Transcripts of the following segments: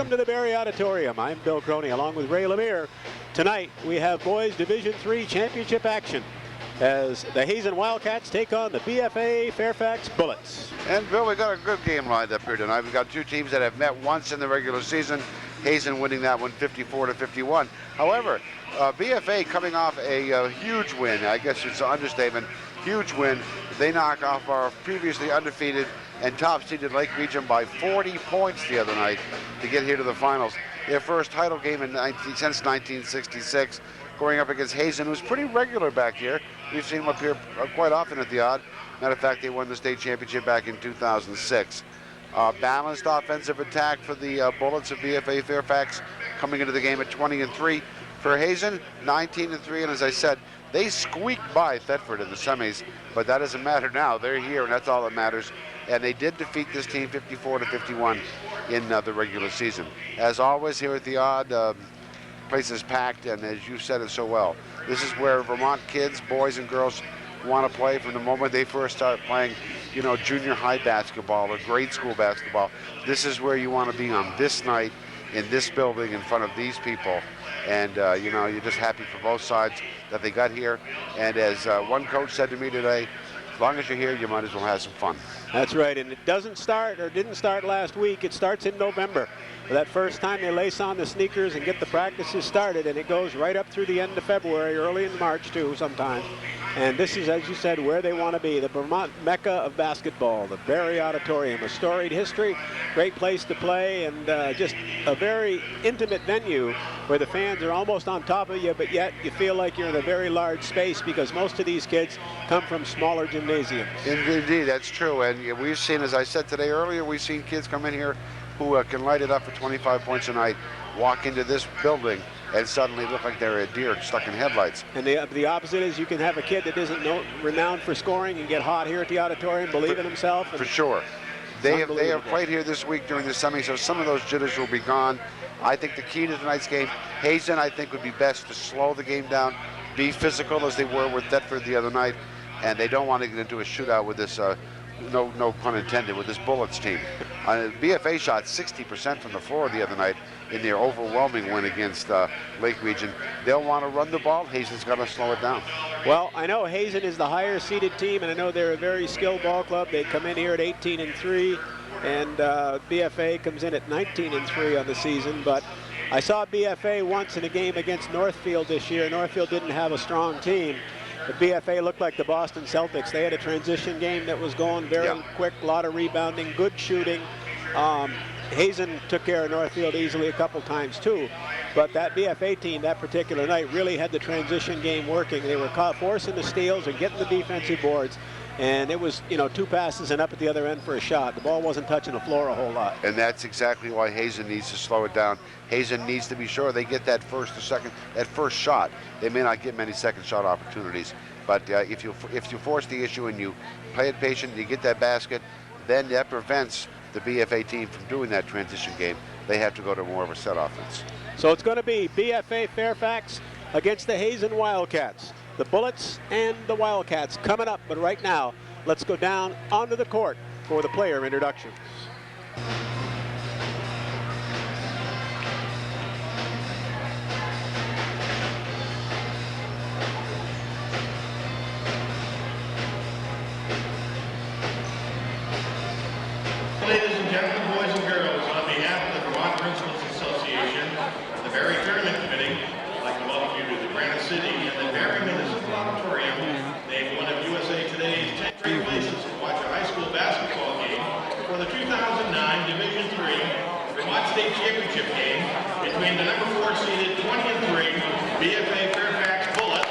Welcome to the Barrie Auditorium. I'm Bill Croney along with Ray Lemire. Tonight we have boys Division III championship action as the Hazen Wildcats take on the BFA Fairfax Bullets. And Bill, we got a good game lined up here tonight. We've got two teams that have met once in the regular season. Hazen winning that one 54-51. However, BFA coming off a huge win. I guess it's an understatement. Huge win. They knock off our previously undefeated and top-seeded Lake Region by 40 points the other night to get here to the finals. Their first title game since 1966, going up against Hazen, who's pretty regular back here. We've seen them up here quite often at the Odd. Matter of fact, they won the state championship back in 2006. Balanced offensive attack for the Bullets of BFA Fairfax, coming into the game at 20-3. For Hazen, 19-3, and as I said, they squeaked by Thetford in the semis, but that doesn't matter now. They're here, and that's all that matters. And they did defeat this team 54-51 in the regular season. As always, here at the Odd, place is packed, and as you said it so well, this is where Vermont kids, boys and girls, want to play from the moment they first start playing, you know, junior high basketball or grade school basketball. This is where you want to be on this night in this building in front of these people. And, you know, you're just happy for both sides that they got here. And as one coach said to me today, as long as you're here, you might as well have some fun. That's right, and it doesn't start, or didn't start last week. It starts in November. That first time they lace on the sneakers and get the practices started, and it goes right up through the end of February, early in March too sometimes. And this is, as you said, where they want to be, the Vermont Mecca of basketball, the Barrie Auditorium, a storied history, great place to play, and just a very intimate venue where the fans are almost on top of you, but yet you feel like you're in a very large space because most of these kids come from smaller gymnasiums. Indeed, that's true. And we've seen, as I said today earlier, we've seen kids come in here who can light it up for 25 points a night, walk into this building, and suddenly look like they're a deer stuck in headlights. And the opposite is you can have a kid that isn't renowned for scoring and get hot here at the auditorium, believe in himself. For sure. They have played here this week during the semi, so some of those jitters will be gone. I think the key to tonight's game, Hazen, I think, would be best to slow the game down, be physical as they were with Thetford the other night, and they don't want to get into a shootout with this, no pun intended, with this Bullets team. BFA shot 60% from the floor the other night in their overwhelming win against Lake Region. They'll want to run the ball. Hazen's got to slow it down. Well, I know Hazen is the higher seeded team, and I know they're a very skilled ball club. They come in here at 18-3, and BFA comes in at 19-3 on the season. But I saw BFA once in a game against Northfield this year. Northfield didn't have a strong team. The BFA looked like the Boston Celtics. They had a transition game that was going very quick, a lot of rebounding, good shooting. Hazen took care of Northfield easily a couple times too, but that BFA team that particular night really had the transition game working. They were forcing the steals and getting the defensive boards, and it was, you know, two passes and up at the other end for a shot. The ball wasn't touching the floor a whole lot. And that's exactly why Hazen needs to slow it down. Hazen needs to be sure they get that first shot. They may not get many second shot opportunities, but if you force the issue and you play it patient, you get that basket, then that prevents the BFA team from doing that transition game. They have to go to more of a set offense. So it's going to be BFA Fairfax against the Hazen Wildcats. The Bullets and the Wildcats coming up, but right now, let's go down onto the court for the player introductions. Ladies and gentlemen, boys and girls, on behalf of the Vermont Principals Association, the Barrie Tournament Committee, I'd like to welcome you to the Granite City and the Barrie Municipal Auditorium. Named one of USA Today's 10 great places to watch a high school basketball game for the 2009 Division III Vermont State Championship game between the number 4 seeded 20-3 BFA Fairfax Bullets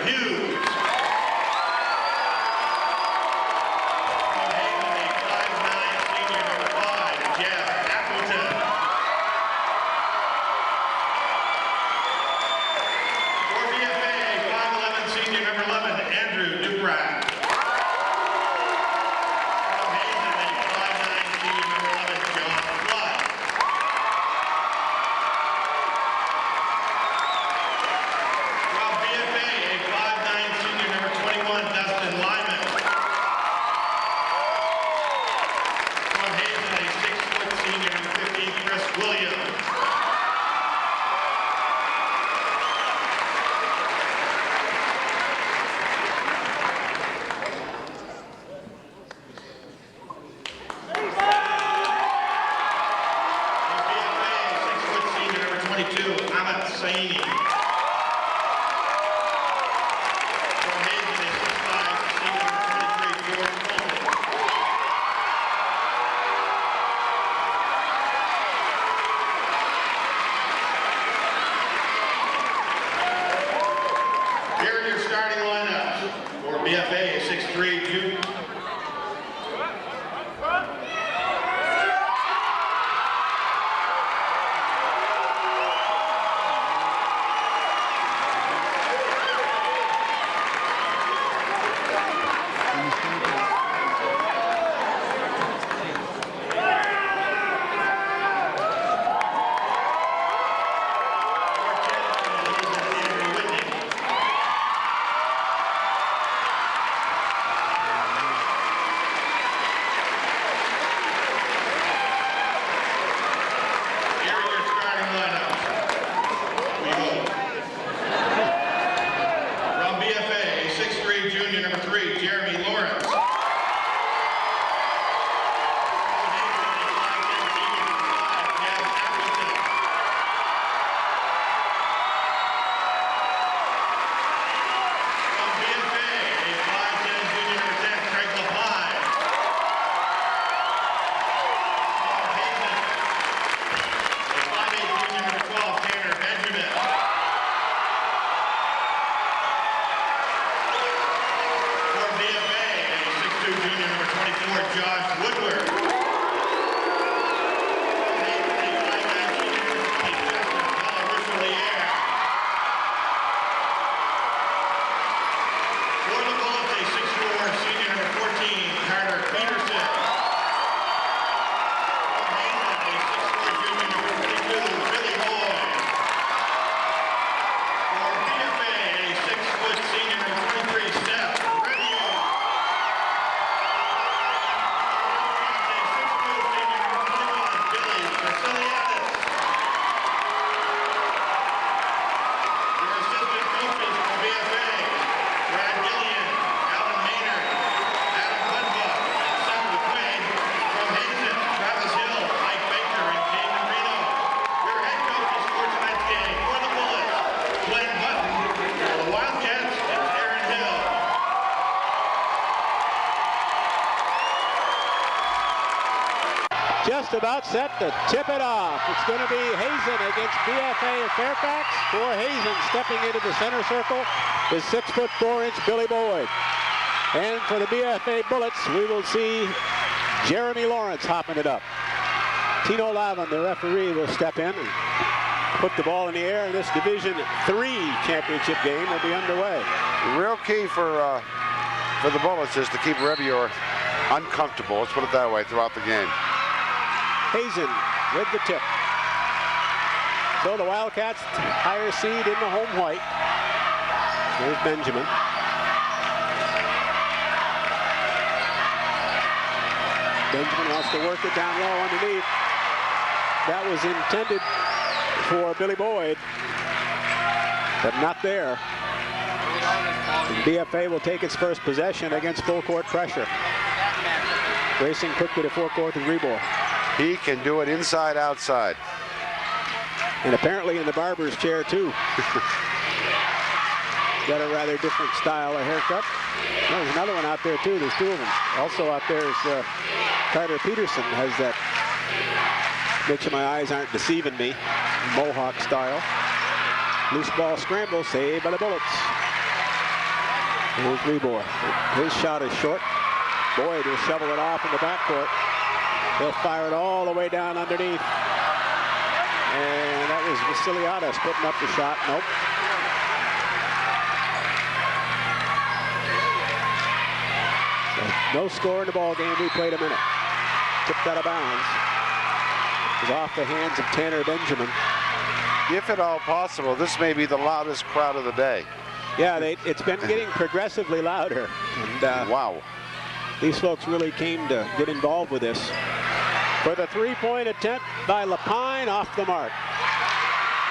Hughes. From Hazen, a 5'9" senior, number 5, Jeff Appleton. For BFA, a 5'11" senior, number 11, Andrew Dubrak. From Hazen, a 5'9" senior, number 11, John Flood. From BFA, a 5'9" senior, number 21, Dustin Lyman. From Hazen, a 6' senior, number 15, Chris Williams. From BFA, a 6' senior, number 22, Amit Saini. From Hazen, a 6'5" senior, number 23, George Fulton. Here are your starting lineups. For BFA, a 6'3", junior. Here are your starting lineups. We vote. From BFA, a 6'3", junior, number 3, Jeremy Lawrence. From Hazen, a 5'10", senior, number 5, Jeff Appleton. From BFA, a 5'10", junior, number 10, Craig Lapine. From Hazen, a 5'8", junior, number 12, Tanner Benjamin. For BFA, a 6'2", junior, number 24, Josh Woodward. From Hazen, a 5'9", junior, number 20, Justin Bella-Russelier. For the Bullets, a 6'4", senior, number 14, Carter Peterson. From Hazen, a 6'4", junior, number 42, Billy Boyd. For BFA, a 6' senior, number 23, Steph Review. A 6'2", senior, number 21, Billy Vasiliadis. Your assistant coaches for BFA, Brad Gillian, Alan Maynard, Adam Punbuck, and Seth McQuaid. From Hazen, Travis Hill, Mike Baker, and Jaden Reno. Your head coaches for tonight's game for the Bullets, Glenn Button. For the Wildcats, it's Aaron Hill. Just about set to tip it off. It's going to be Hazen against BFA of Fairfax. For Hazen, stepping into the center circle is 6'4" Billy Boyd. And for the BFA Bullets, we will see Jeremy Lawrence hopping it up. Tino Lavin, the referee, will step in and put the ball in the air, and this Division III championship game will be underway. The real key for the Bullets is to keep Revior uncomfortable, let's put it that way, throughout the game. Hazen with the tip. So the Wildcats, higher seed in the home white. There's Benjamin. Benjamin wants to work it down low underneath. That was intended for Billy Boyd, but not there. And BFA will take its first possession against full court pressure. Racing quickly to forecourt and Rebor. He can do it inside, outside. And apparently in the barber's chair too. Got a rather different style of haircut. There's another one out there too. There's two of them. Also out there is Carter Peterson, has that, make sure my eyes aren't deceiving me, mohawk style. Loose ball scramble, saved by the Bullets. Here's Rebor. His shot is short. Boyd will shovel it off in the backcourt. He'll fire it all the way down underneath. And that was Vasiliadis putting up the shot. Nope. So no score in the ball game. We played a minute. Tipped out of bounds. It was off the hands of Tanner Benjamin. If at all possible, this may be the loudest crowd of the day. Yeah, it's been getting progressively louder. And wow. These folks really came to get involved with this. For the three-point attempt by Lapine, off the mark.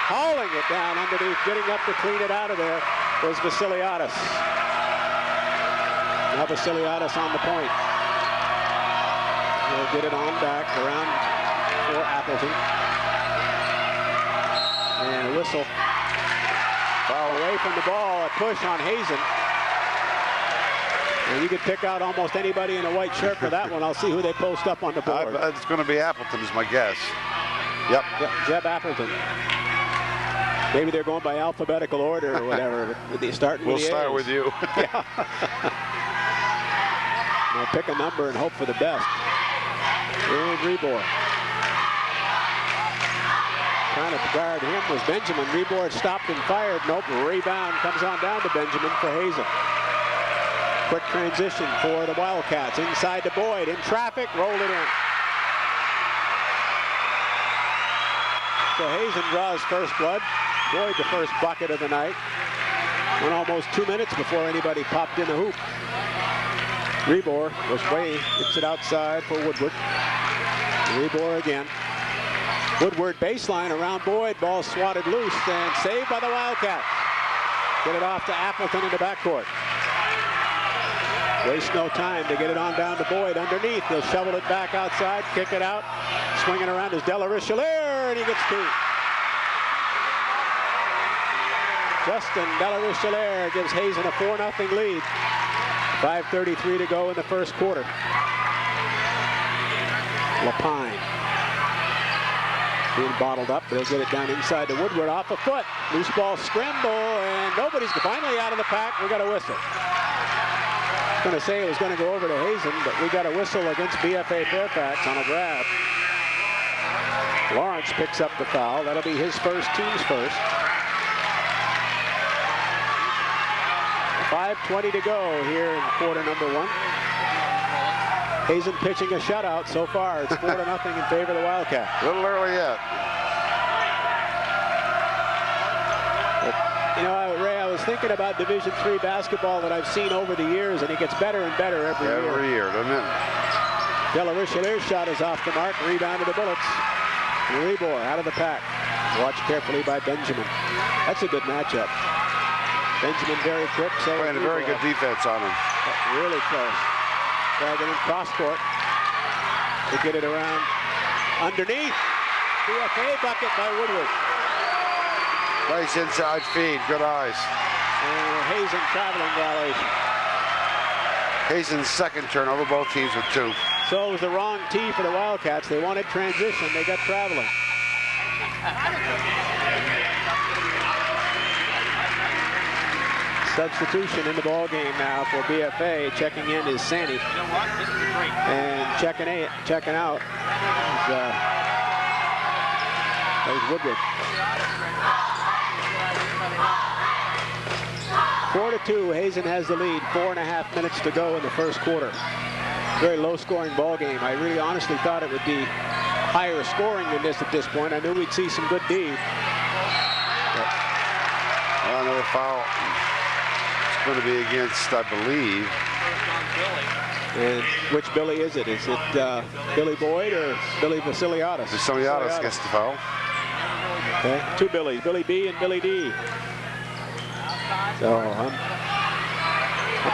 Hauling it down underneath, getting up to clean it out of there was Vasiliadis. Now Vasiliadis on the point. He'll get it on back around for Appleton. And a whistle. Foul away from the ball, a push on Hazen. And you could pick out almost anybody in a white shirt for that one. I'll see who they post up on the board. It's going to be Appleton is my guess. Yep. Jeb Appleton. Maybe they're going by alphabetical order or whatever. We'll start with you. Yeah. Now pick a number and hope for the best. Here's Rebor. Trying to guard him was Benjamin. Rebor stopped and fired. Nope. Rebound comes on down to Benjamin for Hazen. Quick transition for the Wildcats. Inside to Boyd. In traffic. Rolled it in. So Hazen draws first blood. Boyd the first bucket of the night. Went almost 2 minutes before anybody popped in a hoop. Rebor was way. Gets it outside for Woodward. Rebor again. Woodward baseline around Boyd. Ball swatted loose and saved by the Wildcats. Get it off to Appleton in the backcourt. Waste no time to get it on down to Boyd underneath. He'll shovel it back outside, kick it out. Swinging around is Della Richelieu, and he gets two. Justin Della Richelieu gives Hazen a 4-0 lead. 5:33 to go in the first quarter. Lapine being bottled up. They'll get it down inside to Woodward off a foot. Loose ball scramble, and nobody's finally out of the pack. We got a whistle. I was going to say it was going to go over to Hazen, but we got a whistle against BFA Fairfax on a grab. Lawrence picks up the foul. That'll be his first, team's first. 5:20 to go here in quarter number one. Hazen pitching a shutout so far. It's 4-0 in favor of the Wildcats. A little early yet. You know, Ray, I was thinking about Division III basketball that I've seen over the years, and it gets better and better every year. Every year, doesn't it? Della Richelieu's shot is off the mark. Rebound to the Bullets. Rebor out of the pack. Watched carefully by Benjamin. That's a good matchup. Benjamin very quick. So playing a very good defense on him. Really close. Dragging in cross court to get it around underneath. BFA bucket by Woodward. Nice inside feed. Good eyes. And Hazen traveling violation. Hazen's second turnover. Both teams with two. So it was the wrong tee for the Wildcats. They wanted transition. They got traveling. Substitution in the ball game now for BFA. Checking in is Sandy. And checking out is Woodward. 4-2. Hazen has the lead. 4.5 minutes to go in the first quarter. Very low-scoring ball game. I really honestly thought it would be higher scoring than this at this point. I knew we'd see some good D. Another foul. It's going to be against, I believe. And which Billy is it? Is it Billy Boyd or Billy Vasiliadis? Vasiliadis gets the foul. Okay, two Billies, Billy B and Billy D. So I'm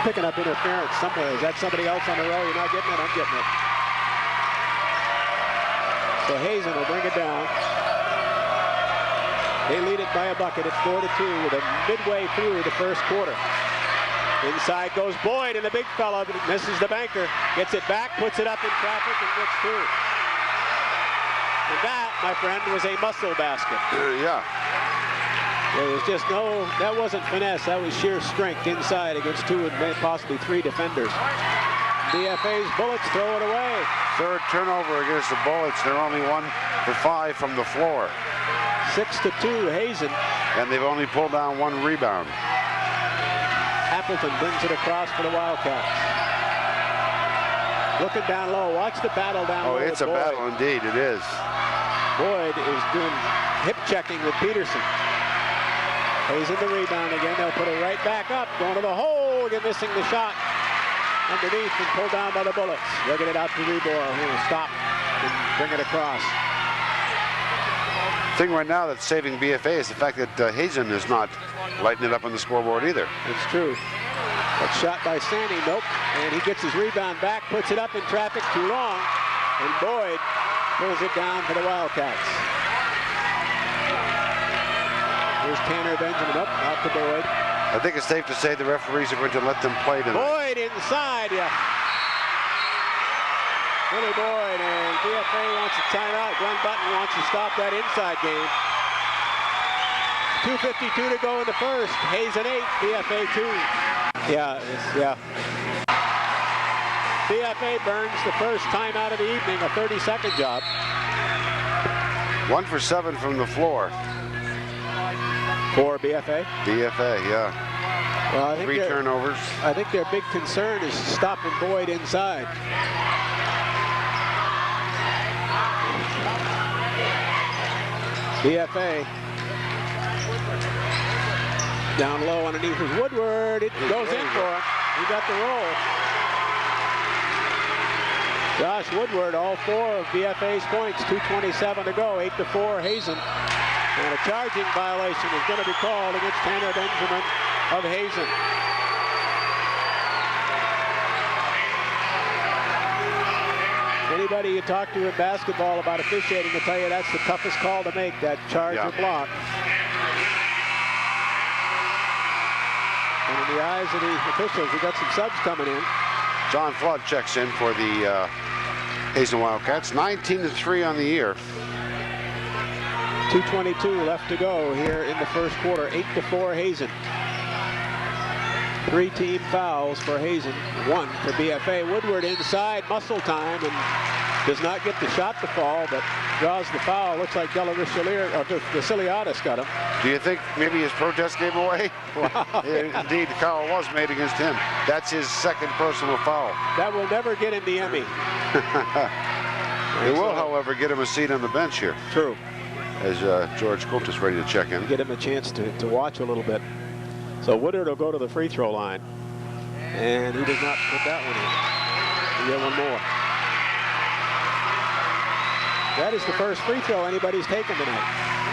picking up interference somewhere. Is that somebody else on the row? You're not getting it? I'm getting it. So Hazen will bring it down. They lead it by a bucket at 4-2 with a midway through the first quarter. Inside goes Boyd, and the big fella misses the banker. Gets it back, puts it up in traffic, and gets two. And that, my friend, was a muscle basket. Yeah. There was just that wasn't finesse. That was sheer strength inside against 2 and possibly 3 defenders. BFA's Bullets throw it away. Third turnover against the Bullets. They're only 1 for 5 from the floor. 6-2 Hazen. And they've only pulled down 1 rebound. Appleton brings it across for the Wildcats. Looking down low. Watch the battle down low. Oh, it's a battle indeed. It is. Boyd is doing hip checking with Peterson. Hazen the rebound again. They'll put it right back up. Going to the hole. Again, missing the shot. Underneath and pulled down by the Bullets. They'll get it out to Rebor, who will stop and bring it across. The thing right now that's saving BFA is the fact that Hazen is not lighting it up on the scoreboard either. It's true. That shot by Sandy, nope. And he gets his rebound back, puts it up in traffic too long, and Boyd pulls it down for the Wildcats. Here's Tanner Benjamin up, out to Boyd. I think it's safe to say the referees are going to let them play tonight. Boyd inside, yeah. Billy Boyd, and BFA wants a timeout. Glenn Button wants to stop that inside game. 2:52 to go in the first. Hazen 8, BFA 2. Yeah. BFA burns the first timeout of the evening, a 30-second job. 1 for 7 from the floor. For BFA? BFA, yeah. Well, I think 3 turnovers. I think their big concern is stopping Boyd inside. BFA down low underneath is Woodward. It goes in for him. He got the roll. Josh Woodward, all 4 of BFA's points. 2:27 to go. 8-4 Hazen. And a charging violation is going to be called against Tanner Benjamin of Hazen. Anybody you talk to in basketball about officiating will tell you that's the toughest call to make, that charge or block. And in the eyes of the officials, we've got some subs coming in. John Flood checks in for the Hazen Wildcats. 19-3 on the year. 2:22 left to go here in the first quarter. 8-4 Hazen. 3 team fouls for Hazen, 1 for BFA. Woodward inside, muscle time, and does not get the shot to fall, but draws the foul. Looks like Vasiliadis got him. Do you think maybe his protest gave away? Wow. Indeed, the foul was made against him. That's his second personal foul. That will never get him the Emmy. It will, however, get him a seat on the bench here. True. As George Colt is ready to check in. Get him a chance to watch a little bit. So Woodward will go to the free throw line. And he does not put that one in. We get one more. That is the first free throw anybody's taken tonight.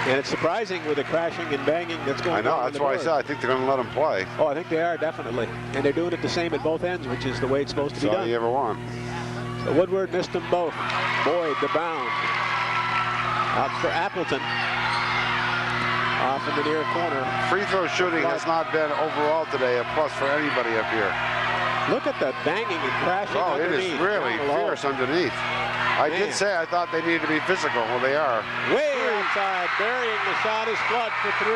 And it's surprising with the crashing and banging that's going on. I know, that's why I said I think they're going to let him play. Oh, I think they are, definitely. And they're doing it the same at both ends, which is the way it's supposed to be done. That's all you ever want. So Woodward missed them both. Boyd, the bound. Out for Appleton. Off in the near corner. Free throw shooting has not been overall today a plus for anybody up here. Look at the banging and crashing underneath. It is really fierce underneath. I did say I thought they needed to be physical. Well, they are. Way outside, burying the shot is Flood for 3.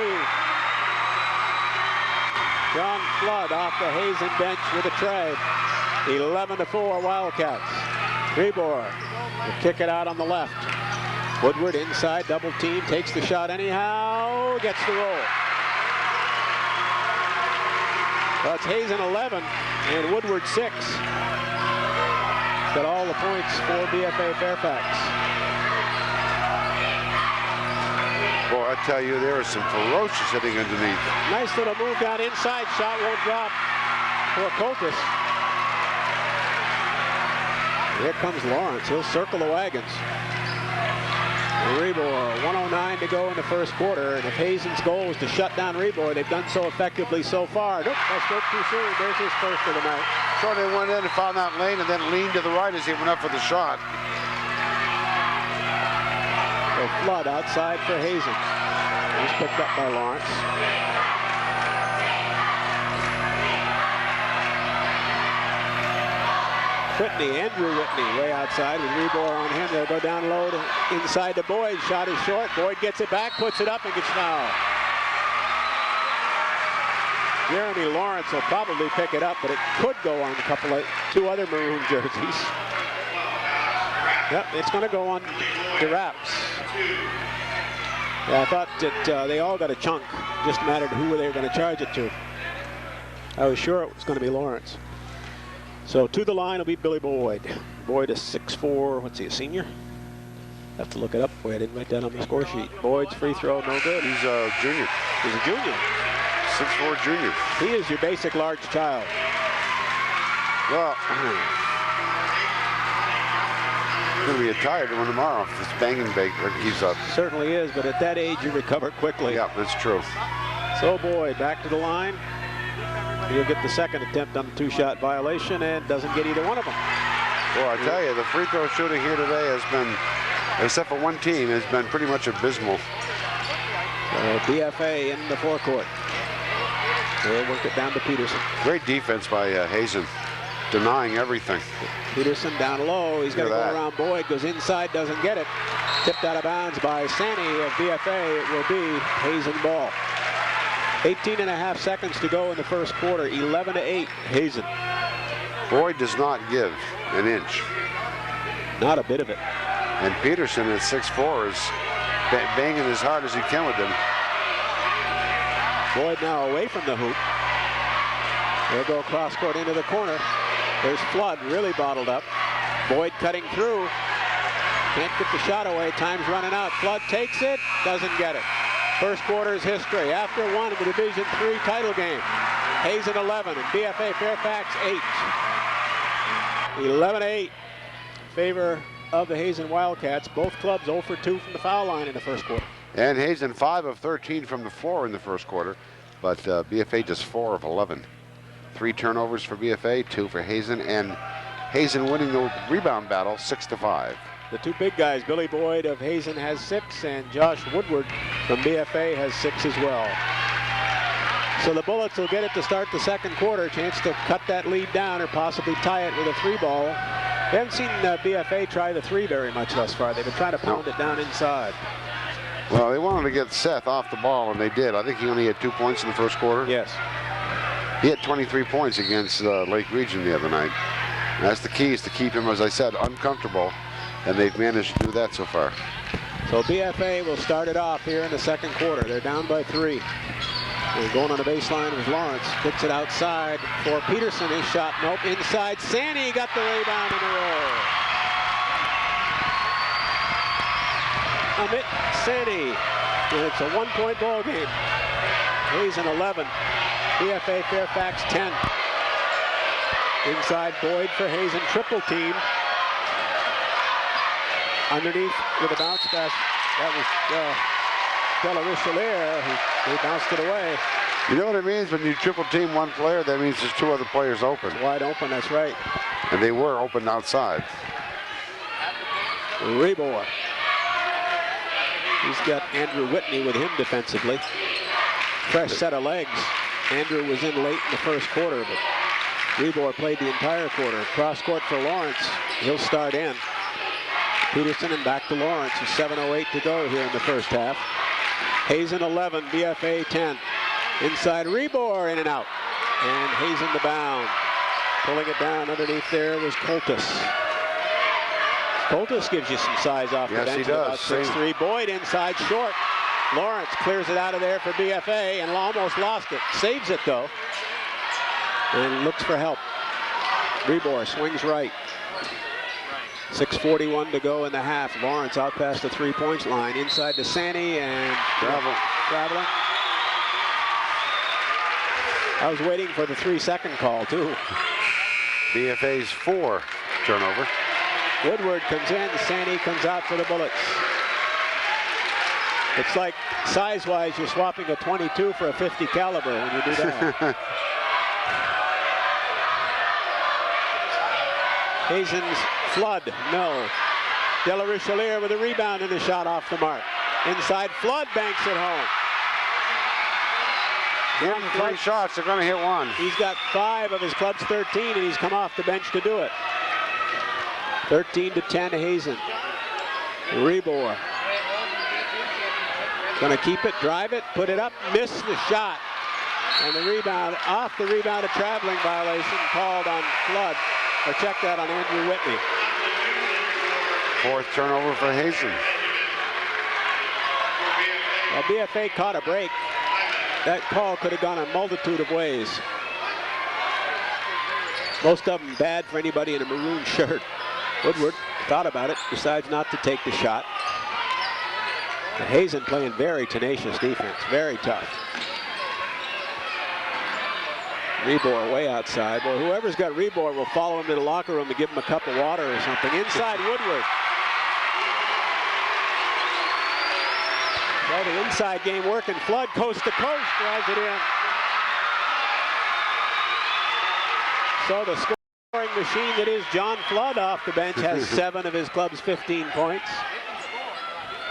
John Flood off the Hazen bench with a tray. 11-4 Wildcats. Rebor will kick it out on the left. Woodward inside, double team, takes the shot anyhow, gets the roll. Well, it's Hazen 11 and Woodward 6. Got all the points for BFA Fairfax. Boy, I tell you, there is some ferocious hitting underneath. Nice little move down inside, shot won't drop for Coltis. Here comes Lawrence, he'll circle the wagons. Rebor, 1:09 to go in the first quarter, and if Hazen's goal was to shut down Rebor, they've done so effectively so far. Nope, that spoke too soon. There's his first of the night. So they went in and found that lane and then leaned to the right as he went up for the shot. So Flood outside for Hazen. He's picked up by Lawrence. Andrew Whitney, way outside with Rebor on him. They'll go down low to inside to Boyd. Shot is short. Boyd gets it back, puts it up, and gets fouled. Jeremy Lawrence will probably pick it up, but it could go on two other maroon jerseys. Yep, it's going to go on Durap's. Yeah, I thought that they all got a chunk. Just mattered who they were going to charge it to. I was sure it was going to be Lawrence. So to the line will be Billy Boyd. Boyd is 6'4", what's he, a senior? Have to look it up. Boy, I didn't write that on my score sheet. Boyd's free throw, no good. He's a junior. He's a junior. 6'4" junior. He is your basic large child. Well, he's going to be a tired one tomorrow if this banging baker keeps up. Certainly is, but at that age you recover quickly. Yeah, that's true. So Boyd back to the line. He'll get the second attempt on the two-shot violation and doesn't get either one of them. Well, I tell you, the free throw shooting here today has been, except for one team, has been pretty much abysmal. BFA in the forecourt. They'll work it down to Peterson. Great defense by Hazen, denying everything. Peterson down low. He's got to go around Boyd. Goes inside, doesn't get it. Tipped out of bounds by Sani of BFA. It will be Hazen ball. 18.5 seconds to go in the first quarter. 11-8, Hazen. Boyd does not give an inch. Not a bit of it. And Peterson at 6'4" is banging as hard as he can with him. Boyd now away from the hoop. They'll go cross court into the corner. There's Flood really bottled up. Boyd cutting through. Can't get the shot away. Time's running out. Flood takes it. Doesn't get it. First quarter's history. After one in the Division III title game. Hazen 11 and BFA Fairfax 8. 11-8. Favor of the Hazen Wildcats. Both clubs 0 for 2 from the foul line in the first quarter. And Hazen 5 of 13 from the floor in the first quarter, but BFA just 4 of 11. 3 turnovers for BFA, 2 for Hazen, and Hazen winning the rebound battle 6-5. The two big guys, Billy Boyd of Hazen has 6, and Josh Woodward from BFA has 6 as well. So the Bullets will get it to start the second quarter. Chance to cut that lead down or possibly tie it with a 3-ball. We haven't seen BFA try the 3 very much thus far. They've been trying to pound it down inside. Well, they wanted to get Seth off the ball, and they did. I think he only had 2 points in the first quarter. Yes. He had 23 points against Lake Region the other night. And that's the key, is to keep him, as I said, uncomfortable, and they've managed to do that so far. So BFA will start it off here in the second quarter. They're down by 3. They're going on the baseline with Lawrence. Gets it outside for Peterson. His shot, nope. Inside, Sani got the rebound in a roll. Amit Sani. And it's a 1-point ball game. Hazen 11. BFA Fairfax 10. Inside Boyd for Hazen. Triple team. Underneath with a bounce pass. That was Della Richelieu. He bounced it away. You know what it means when you triple team one player? That means there's 2 other players open. Wide open, that's right. And they were open outside. Rebor. He's got Andrew Whitney with him defensively. Fresh set of legs. Andrew was in late in the first quarter, but Rebor played the entire quarter. Cross court for Lawrence. He'll start in. Peterson and back to Lawrence. 7:08 to go here in the first half. Hazen 11, BFA 10. Inside Rebor, in and out. And Hazen to bound. Pulling it down underneath there was Coltis. Coltis gives you some size off the bench. Yes, he does. About 6'3". Boyd inside short. Lawrence clears it out of there for BFA and almost lost it. Saves it though. And looks for help. Rebor swings right. 6:41 to go in the half. Lawrence out past the 3-point line. Inside to Sani and traveling. I was waiting for the 3-second call too. BFA's 4 turnover. Woodward comes in. Sani comes out for the Bullets. It's like size-wise, you're swapping a 22 for a 50 caliber when you do that. Hazen's Flood, no. Della Richelieu with a rebound and a shot off the mark. Inside, Flood banks it home. Give him 3 shots, they're going to hit 1. He's got 5 of his club's 13, and he's come off the bench to do it. 13-10 Hazen. Rebor. Going to keep it, drive it, put it up, miss the shot. And the rebound, off the rebound, a traveling violation called on Flood, or checked out on Andrew Whitney. 4th turnover for Hazen. Well, BFA caught a break. That call could have gone a multitude of ways. Most of them bad for anybody in a maroon shirt. Woodward thought about it, decides not to take the shot. Hazen playing very tenacious defense, very tough. Rebor way outside. Well, whoever's got Rebor will follow him to the locker room and give him a cup of water or something. Inside Woodward. Well, the inside game working. Flood coast to coast drives it in. So the scoring machine that is John Flood off the bench has 7 of his club's 15 points.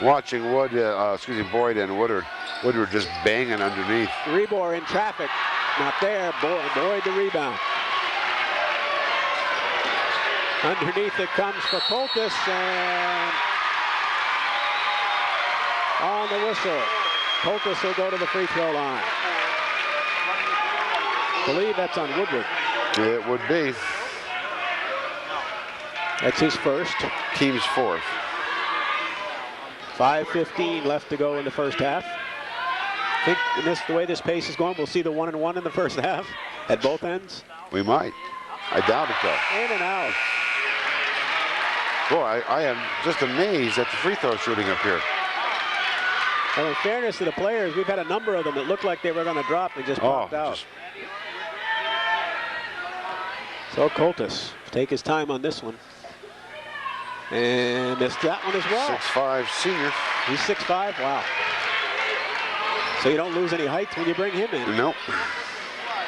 Watching Boyd and Woodward just banging underneath. Rebor in traffic. Not there. Boyd the rebound. Underneath it comes for Coltis, and on the whistle. Coltis will go to the free throw line. I believe that's on Woodward. It would be. That's his first. Team's 4th. 5:15 left to go in the first half. I think the way this pace is going, we'll see the 1-and-1 in the first half at both ends. We might. I doubt it, though. In and out. Boy, I am just amazed at the free throw shooting up here. Well, in fairness to the players, we've had a number of them that looked like they were going to drop and just popped out. So Coltis take his time on this one. And missed that one as well. 6'5" senior. He's 6'5", wow. So you don't lose any height when you bring him in. Nope.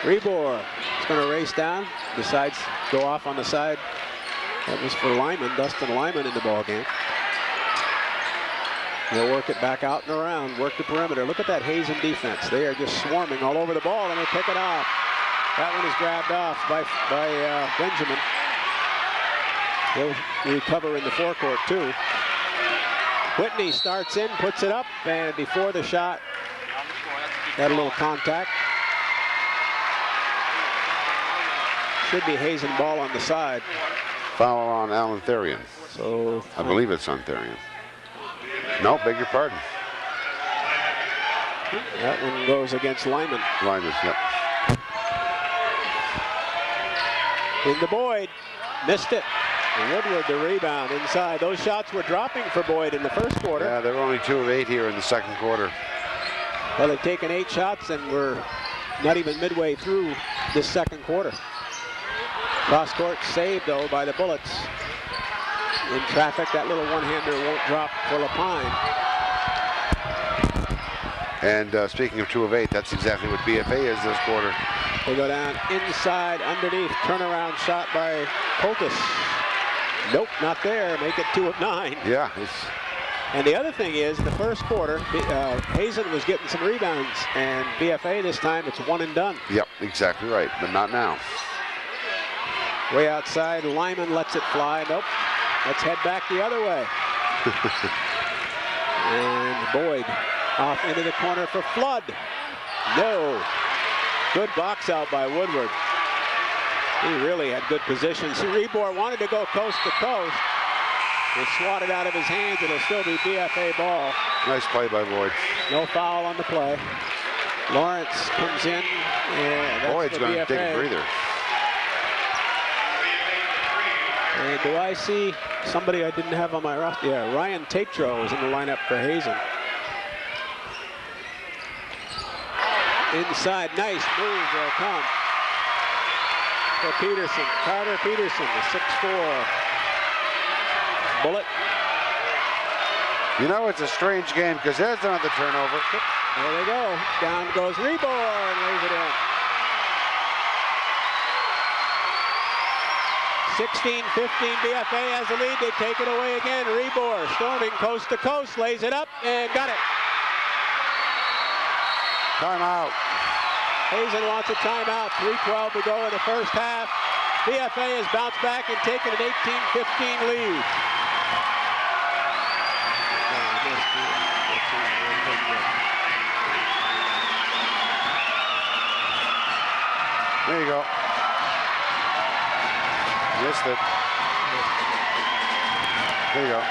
Rebor is going to race down, decides to go off on the side. That was for Lyman, Dustin Lyman in the ball game. They'll work it back out and around, work the perimeter. Look at that Hazen defense. They are just swarming all over the ball, and they pick it off. That one is grabbed off by Benjamin. He'll recover in the forecourt, too. Whitney starts in, puts it up, and before the shot, had a little contact. Should be Hazen ball on the side. Foul on Alan Therian. So I believe it's on Therian. No, beg your pardon. That one goes against Lyman. Lyman, yep. Into Boyd. Missed it. And Woodward the rebound inside. Those shots were dropping for Boyd in the first quarter. Yeah, they were only 2 of 8 here in the second quarter. Well, they've taken 8 shots and we're not even midway through this second quarter. Cross court saved, though, by the Bullets. In traffic, that little one-hander won't drop for LaPine. And speaking of 2 of 8, that's exactly what BFA is this quarter. They go down inside, underneath, turnaround shot by Coltis. Nope, not there. Make it 2 of 9. Yeah. And the other thing is, in the first quarter, Hazen was getting some rebounds, and BFA this time, it's 1 and done. Yep, exactly right, but not now. Way outside, Lyman lets it fly. Nope. Let's head back the other way. And Boyd off into the corner for Flood. No. Good box out by Woodward. He really had good positions. Rebor wanted to go coast to coast. It swatted out of his hands. It'll still be BFA ball. Nice play by Boyd. No foul on the play. Lawrence comes in. And Boyd's going to take a breather. And do I see somebody I didn't have on my roster? Yeah, Ryan Tatro is in the lineup for Hazen. Inside, nice move will come for Peterson. Carter Peterson, the 6'4". Bullet. You know, it's a strange game because there's another turnover. There they go. Down goes Rebor and lays it in. 16-15, BFA has the lead. They take it away again. Rebor storming coast to coast, lays it up and got it. Timeout. Hazen wants a timeout. 3:12 to go in the first half. BFA has bounced back and taken an 18-15 lead. There you go. Missed it. There you go.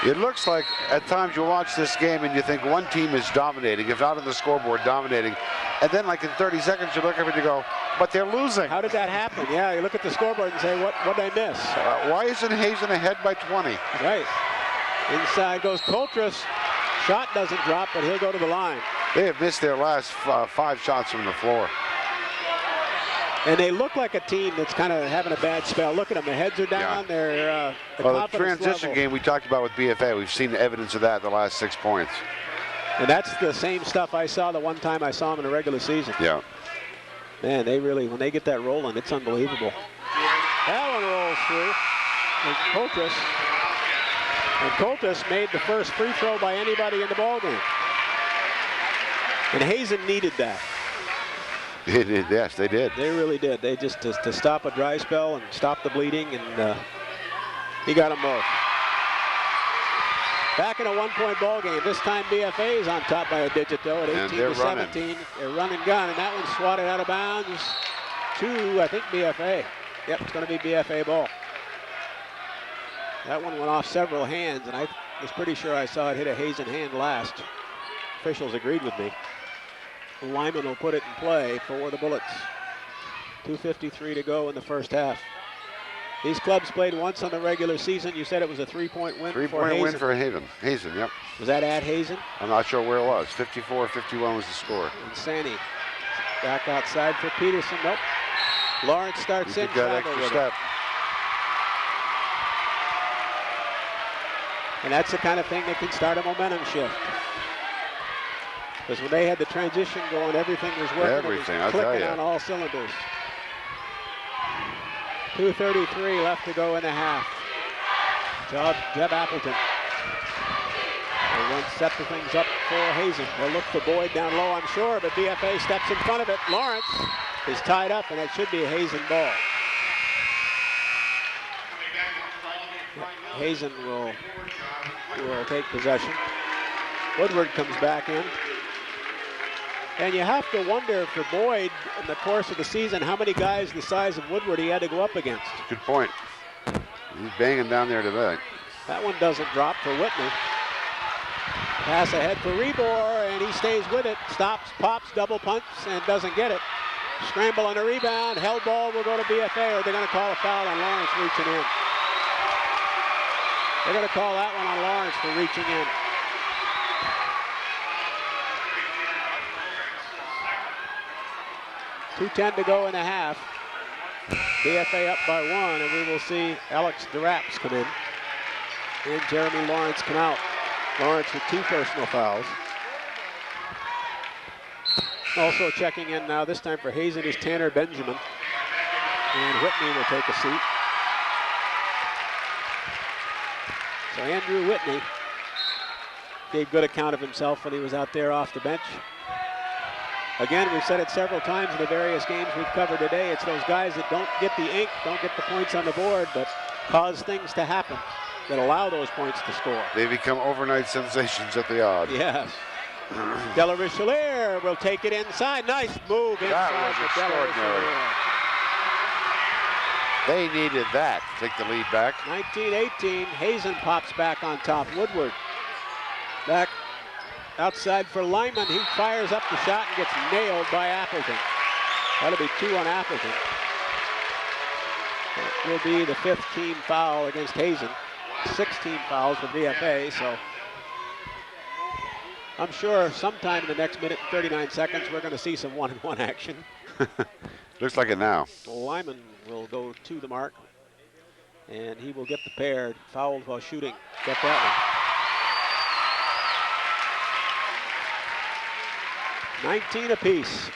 It looks like at times you watch this game and you think one team is dominating, if not on the scoreboard, dominating. And then like in 30 seconds you look up and you go, but they're losing. How did that happen? Yeah, you look at the scoreboard and say, what did I miss? Why isn't Hazen ahead by 20? Right. Inside goes Coltrus. Shot doesn't drop, but he'll go to the line. They have missed their last 5 shots from the floor. And they look like a team that's kind of having a bad spell. Look at them. Their heads are down. Yeah. They're The transition game we talked about with BFA, we've seen evidence of that the last 6 points. And that's the same stuff I saw the one time I saw them in the regular season. Yeah. Man, they really, when they get that rolling, it's unbelievable. That one rolls through. And Coltrus made the first free throw by anybody in the ballgame. And Hazen needed that. Yes, they did. They really did. They just, to stop a dry spell and stop the bleeding, and he got them both. Back in a 1-point ball game. This time BFA is on top by a digit, though, at 18-17. They're running gun, and that one's swatted out of bounds to, I think, BFA. Yep, it's going to be BFA ball. That one went off several hands, and I was pretty sure I saw it hit a Hazen hand last. Officials agreed with me. Lyman will put it in play for the Bullets. 2:53 to go in the first half. These clubs played once on the regular season. You said it was a 3-point win for Hazen. 3-point win for Hazen, yep. Was that at Hazen? I'm not sure where it was. 54-51 was the score. And Sandy back outside for Peterson. Nope. Lawrence starts in. That extra step. And that's the kind of thing that can start a momentum shift. Because when they had the transition going, everything was working. Everything, it was clicking on all cylinders. 2:33 left to go in the half. Jeb Appleton. They run set the things up for Hazen. They'll look for Boyd down low, I'm sure, but BFA steps in front of it. Lawrence is tied up, and it should be a Hazen ball. Hazen will take possession. Woodward comes back in. And you have to wonder for Boyd in the course of the season how many guys the size of Woodward he had to go up against. Good point. He's banging down there today. That one doesn't drop for Whitney. Pass ahead for Rebor, and he stays with it. Stops, pops, double punch, and doesn't get it. Scramble on a rebound. Held ball will go to BFA, or they're going to call a foul on Lawrence reaching in. They're going to call that one on Lawrence for reaching in. .210 to go in the half. BFA up by 1, and we will see Alex DeRaps come in. And Jeremy Lawrence come out. Lawrence with 2 personal fouls. Also checking in now, this time for Hazen, is Tanner Benjamin. And Whitney will take a seat. So Andrew Whitney gave good account of himself when he was out there off the bench. Again, we've said it several times in the various games we've covered today. It's those guys that don't get the ink, don't get the points on the board, but cause things to happen that allow those points to score. They become overnight sensations at the odd. Yes. Della Richelieu will take it inside. Nice move inside for Della Richelieu. They needed that to take the lead back. 19-18, Hazen pops back on top. Woodward back outside for Lyman. He fires up the shot and gets nailed by Appleton. That'll be 2 on Appleton. It will be the 5th team foul against Hazen. 16 fouls for BFA, so I'm sure sometime in the next minute and 39 seconds we're going to see some 1-on-1 action. Looks like it now. Lyman will go to the mark, and he will get the pair. Fouled while shooting. Get that one. 19 apiece.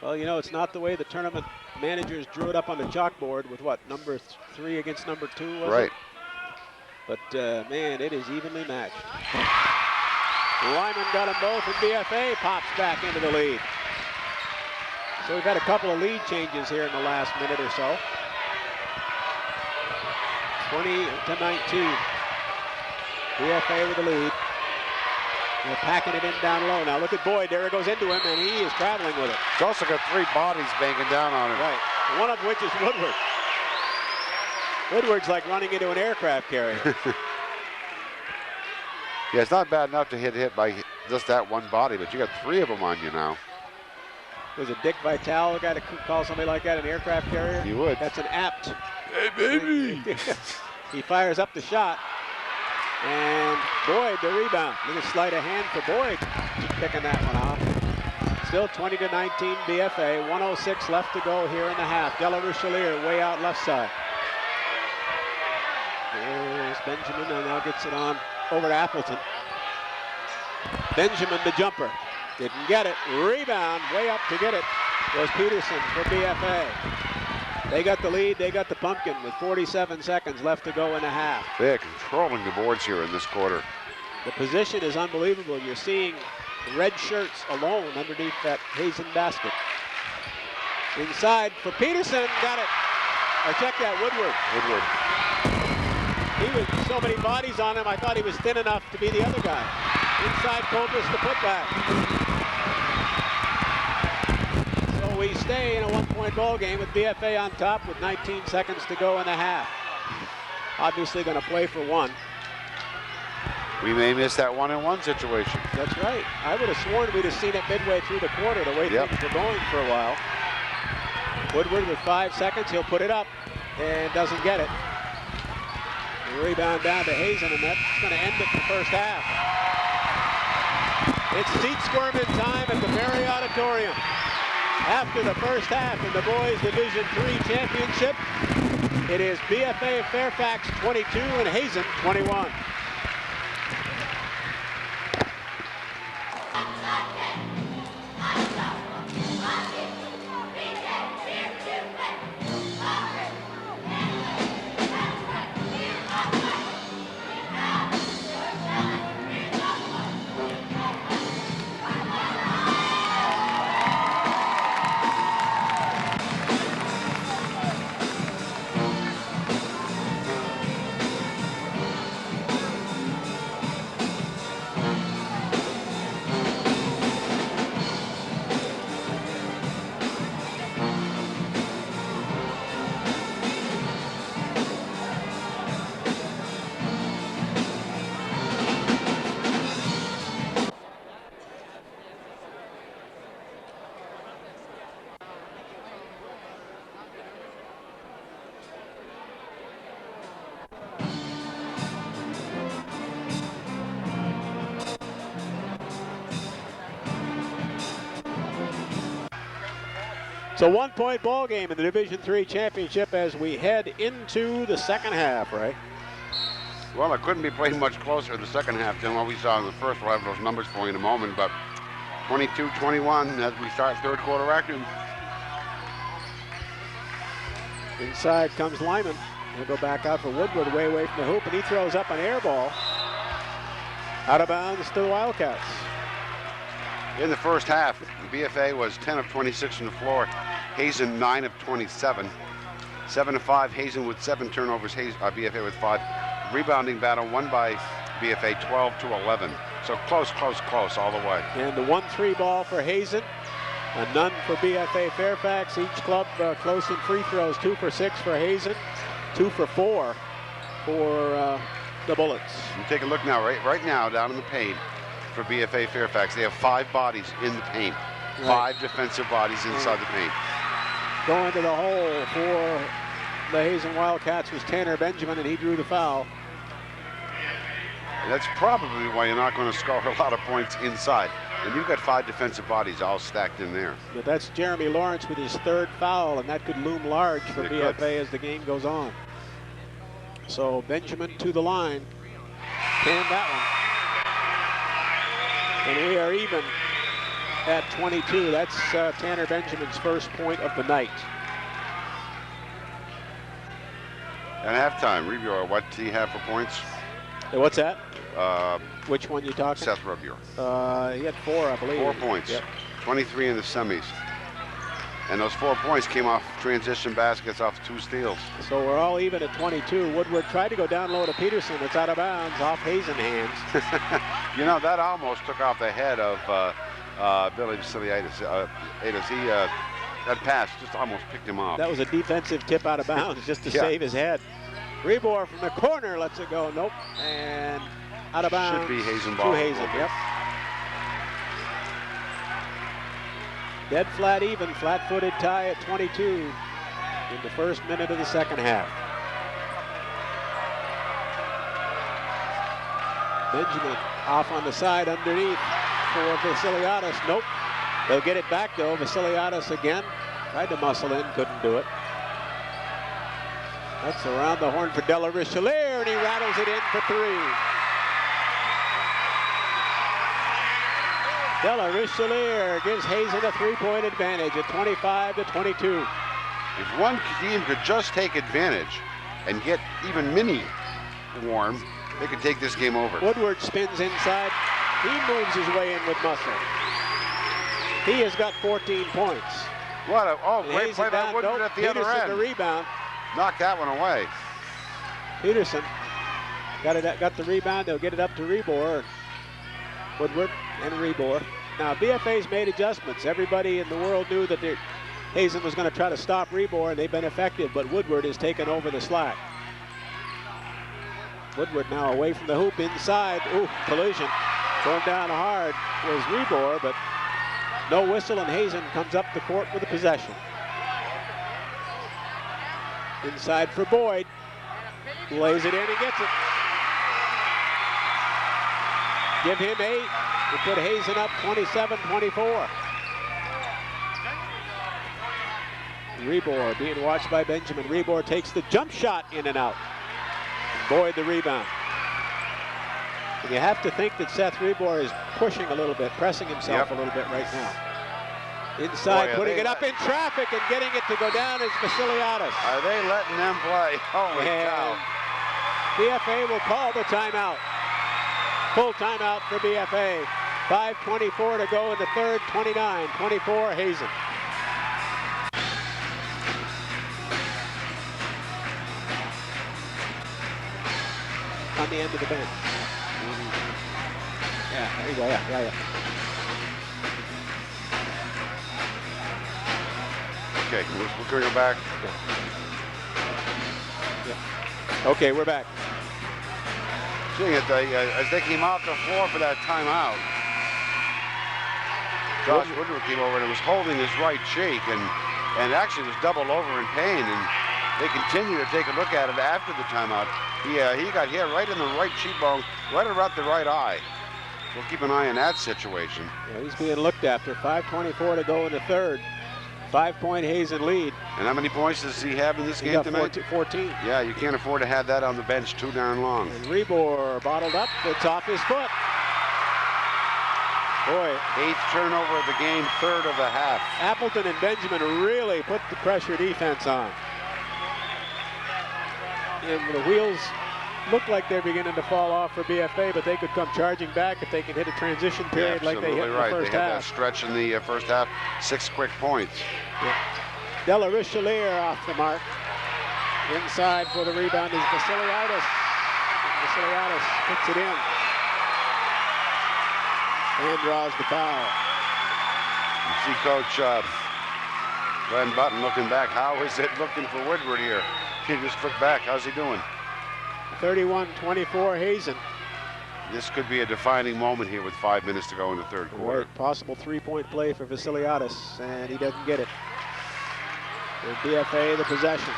Well, you know, it's not the way the tournament managers drew it up on the chalkboard with what, number 3 against number 2, was right. It? But, man, it is evenly matched. Lyman got them both, and BFA pops back into the lead. So we've had a couple of lead changes here in the last minute or so. 20-19. BFA with the lead. They're packing it in down low. Now look at Boyd. There it goes into him, and he is traveling with it. It's also got 3 bodies banging down on him. Right. One of which is Woodward. Woodward's like running into an aircraft carrier. Yeah, it's not bad enough to hit by just that one body, but you got 3 of them on you now. Was it Dick Vitale, the guy to call somebody like that an aircraft carrier? You would. That's an apt. Hey, baby. He fires up the shot. And Boyd, the rebound. Little sleight of hand for Boyd. Picking that one off. Still 20-19 BFA. 1:06 left to go here in the half. De La Richelieu way out left side. There's Benjamin, and now gets it on over to Appleton. Benjamin, the jumper. Didn't get it. Rebound, way up to get it was Peterson for BFA. They got the lead. They got the pumpkin with 47 seconds left to go in the half. They're controlling the boards here in this quarter. The position is unbelievable. You're seeing red shirts alone underneath that Hazen basket. Inside for Peterson. Got it. Or check that, Woodward. Woodward. He was so many bodies on him, I thought he was thin enough to be the other guy. Inside Cobus to put back. So we stay in a 1-point ball game with BFA on top with 19 seconds to go in the half. Obviously going to play for 1. We may miss that 1-on-1 situation. That's right. I would have sworn we'd have seen it midway through the quarter, the way things were going for a while. Woodward with 5 seconds. He'll put it up and doesn't get it. The rebound down to Hazen, and that's going to end it the first half. It's seat squirming time at the Berry Auditorium. After the first half in the boys Division III championship, it is BFA Fairfax 22 and Hazen 21. It's a 1-point ball game in the Division III championship as we head into the second half, right? Well, it couldn't be played much closer in the second half than what we saw in the first. We'll have those numbers for you in a moment, but 22-21 as we start third quarter action. Inside comes Lyman. He'll go back out for Woodward, way away from the hoop, and he throws up an air ball. Out of bounds to the Wildcats. In the first half, BFA was 10 of 26 from the floor. Hazen 9 of 27. 7 of 5. Hazen with 7 turnovers. BFA with 5. Rebounding battle won by BFA 12-11. So close all the way. And the 1-3 ball for Hazen. A none for BFA Fairfax. Each club close in free throws. 2 for 6 for Hazen. 2 for 4 for the Bullets. You take a look now, right now, down in the paint for BFA Fairfax. They have 5 bodies in the paint. Right. 5 defensive bodies inside the paint. Going to the hole for the Hazen Wildcats was Tanner Benjamin, and he drew the foul. And that's probably why you're not going to score a lot of points inside. And you've got 5 defensive bodies all stacked in there. But that's Jeremy Lawrence with his 3rd foul, and that could loom large for BFA as the game goes on. So Benjamin to the line. Can that one. And we are even at 22. That's Tanner Benjamin's first point of the night. At halftime, Rebuer, what do you have for points? What's that? Which one you talking? Seth Rebuer. He had 4, I believe. 4 points. Yep. 23 in the semis. And those 4 points came off transition baskets off 2 steals. So we're all even at 22. Woodward tried to go down low to Peterson. It's out of bounds, off Hazen hands. You know, that almost took off the head of Billy Vasiliadis. That pass just almost picked him off. That was a defensive tip out of bounds just to save his head. Rebor from the corner lets it go. Nope. And out of bounds. Should be Hazen ball. To Hazen, yep. Dead flat even, flat-footed tie at 22 in the first minute of the second half. Benjamin off on the side underneath for Vasiliadis. Nope. They'll get it back though. Vasiliadis again. Tried to muscle in, couldn't do it. That's around the horn for De La Richelieu, and he rattles it in for 3. De La Richelieu gives Hazen a 3-point advantage at 25-22. If one team could just take advantage and get even mini warm, they could take this game over. Woodward spins inside. He moves his way in with muscle. He has got 14 points. What a great Hazen play by down, Woodward nope. at the other Peterson end. the rebound. Knocked that one away. Peterson got the rebound. They'll get it up to Rebor. Woodward and Rebor. Now BFA's made adjustments. Everybody in the world knew that Hazen was going to try to stop Rebor, and they've been effective, but Woodward has taken over the slack. Woodward now away from the hoop inside. Ooh, collision. Going down hard was Rebor, but no whistle, and Hazen comes up the court with a possession. Inside for Boyd. Lays it in and gets it. Give him 8 to put Hazen up 27-24. Rebor being watched by Benjamin. Rebor takes the jump shot in and out. Boyd the rebound. And you have to think that Seth Rebor is pushing a little bit, pressing himself a little bit right now. Inside, putting it up in traffic and getting it to go down is Vasiliadis. Are they letting them play? Holy cow. BFA will call the timeout. Full timeout for BFA. 5:24 to go in the third, 29-24 Hazen. On the end of the bench. Yeah, there you go, yeah. Okay, we're going to go back. Yeah. Okay, we're back. Seeing it, as they came off the floor for that timeout, Josh Woodward came over and was holding his right cheek and actually was doubled over in pain, and they continued to take a look at it after the timeout. He got hit right in the right cheekbone, right around the right eye. We'll keep an eye on that situation. Yeah, he's being looked after. 5:24 to go in the third. 5-point Hazen lead. And how many points does he have in this game tonight? 14. Yeah, you can't afford to have that on the bench too darn long. And Rebor bottled up. It's off his foot. Boy. 8th turnover of the game, 3rd of the half. Appleton and Benjamin really put the pressure defense on. And the wheels look like they're beginning to fall off for BFA, but they could come charging back if they can hit a transition period like they hit in the first They had half. that stretch in the first half, 6 quick points. Yeah. De La Richelieu off the mark. Inside for the rebound is Vasiliadis. Vasiliadis puts it in. And draws the foul. You see Coach Glenn Button looking back. How is it looking for Woodward here? He just looked back. How's he doing? 31-24 Hazen. This could be a defining moment here with 5 minutes to go in the third quarter. Right. Possible 3-point play for Vasiliadis, and he doesn't get it. And BFA the possession.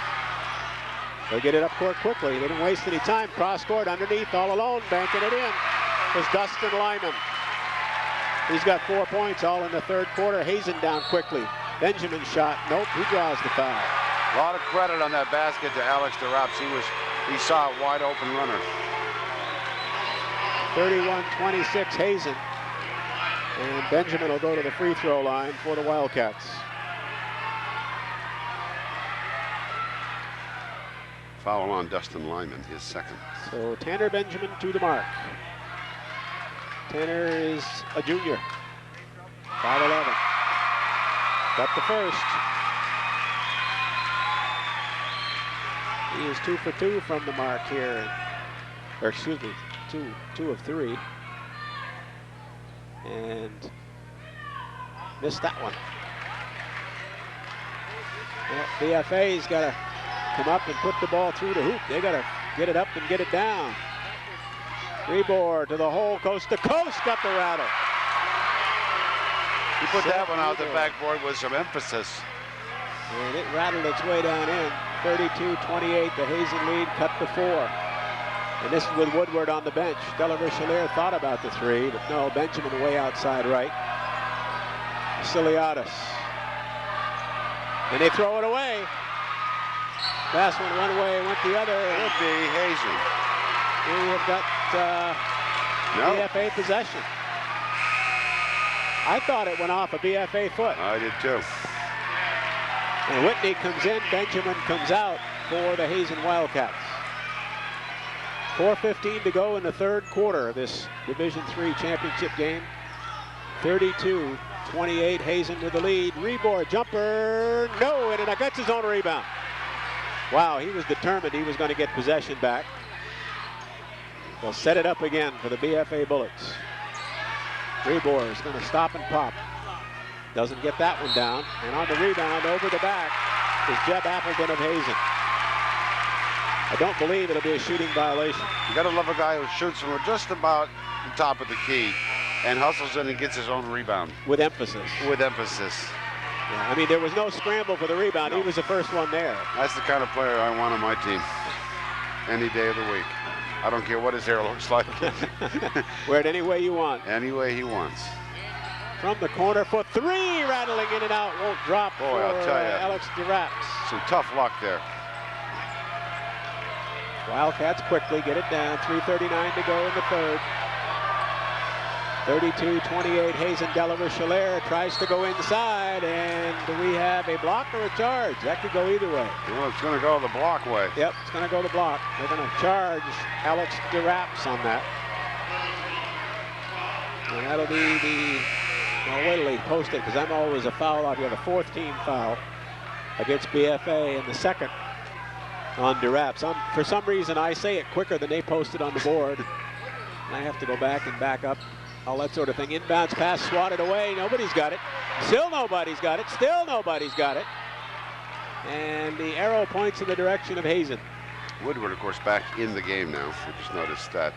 They'll get it up court quickly. They didn't waste any time. Cross court underneath, all alone, banking it in was Dustin Lyman. He's got 4 points all in the third quarter. Hazen down quickly. Benjamin shot. Nope, he draws the foul. A lot of credit on that basket to Alex DeRops. He saw a wide open runner. 31-26 Hazen. And Benjamin will go to the free throw line for the Wildcats. Foul on Dustin Lyman, his second. So Tanner Benjamin to the mark. Tanner is a junior. 5'11". Got the first. He is 2 for 2 from the mark here. Or excuse me, two of 3. And missed that one. Well, BFA's got to come up and put the ball through the hoop. They got to get it up and get it down. Reboard to the hole, coast to coast, got the rattle. He put that one out the backboard with some emphasis. And it rattled its way down in. 32-28, the Hazen lead cut to 4. And this is with Woodward on the bench. Delarochelier thought about the 3, but no, Benjamin way outside right. Vasiliadis. And they throw it away. Pass one way, went the other. It would be Hazen. We have got BFA possession. I thought it went off a BFA foot. I did too. And Whitney comes in, Benjamin comes out for the Hazen Wildcats. 4:15 to go in the third quarter of this Division III championship game. 32-28, Hazen with the lead. Reboard, jumper, no, and it gets his own rebound. Wow, he was determined he was going to get possession back. They'll set it up again for the BFA Bullets. Reboard is going to stop and pop. Doesn't get that one down. And on the rebound, over the back, is Jeb Appleton of Hazen. I don't believe it'll be a shooting violation. You got to love a guy who shoots from just about the top of the key and hustles in and gets his own rebound. With emphasis. With emphasis. Yeah, I mean, there was no scramble for the rebound. No. He was the first one there. That's the kind of player I want on my team any day of the week. I don't care what his hair looks like. Wear it any way you want. Any way he wants. From the corner for 3, rattling in and out, won't drop. Boy, for I'll tell you. Alex DeRaps. Some tough luck there. Wildcats quickly get it down. 3:39 to go in the third. 32-28, Hazen. Delarochelier tries to go inside, and do we have a block or a charge? That could go either way. Well, it's going to go the block way. Yep, it's going to go the block. They're going to charge Alex DeRaps on that. And that'll be the, well, wait till he post it, because I'm always a foul out here. The 4th team foul against BFA, and the 2nd on DeRaps. For some reason, I say it quicker than they posted on the board. And I have to go back and back up. All that sort of thing. Inbounds pass swatted away. Nobody's got it. Still nobody's got it. Still nobody's got it. And the arrow points in the direction of Hazen. Woodward, of course, back in the game now. I just noticed that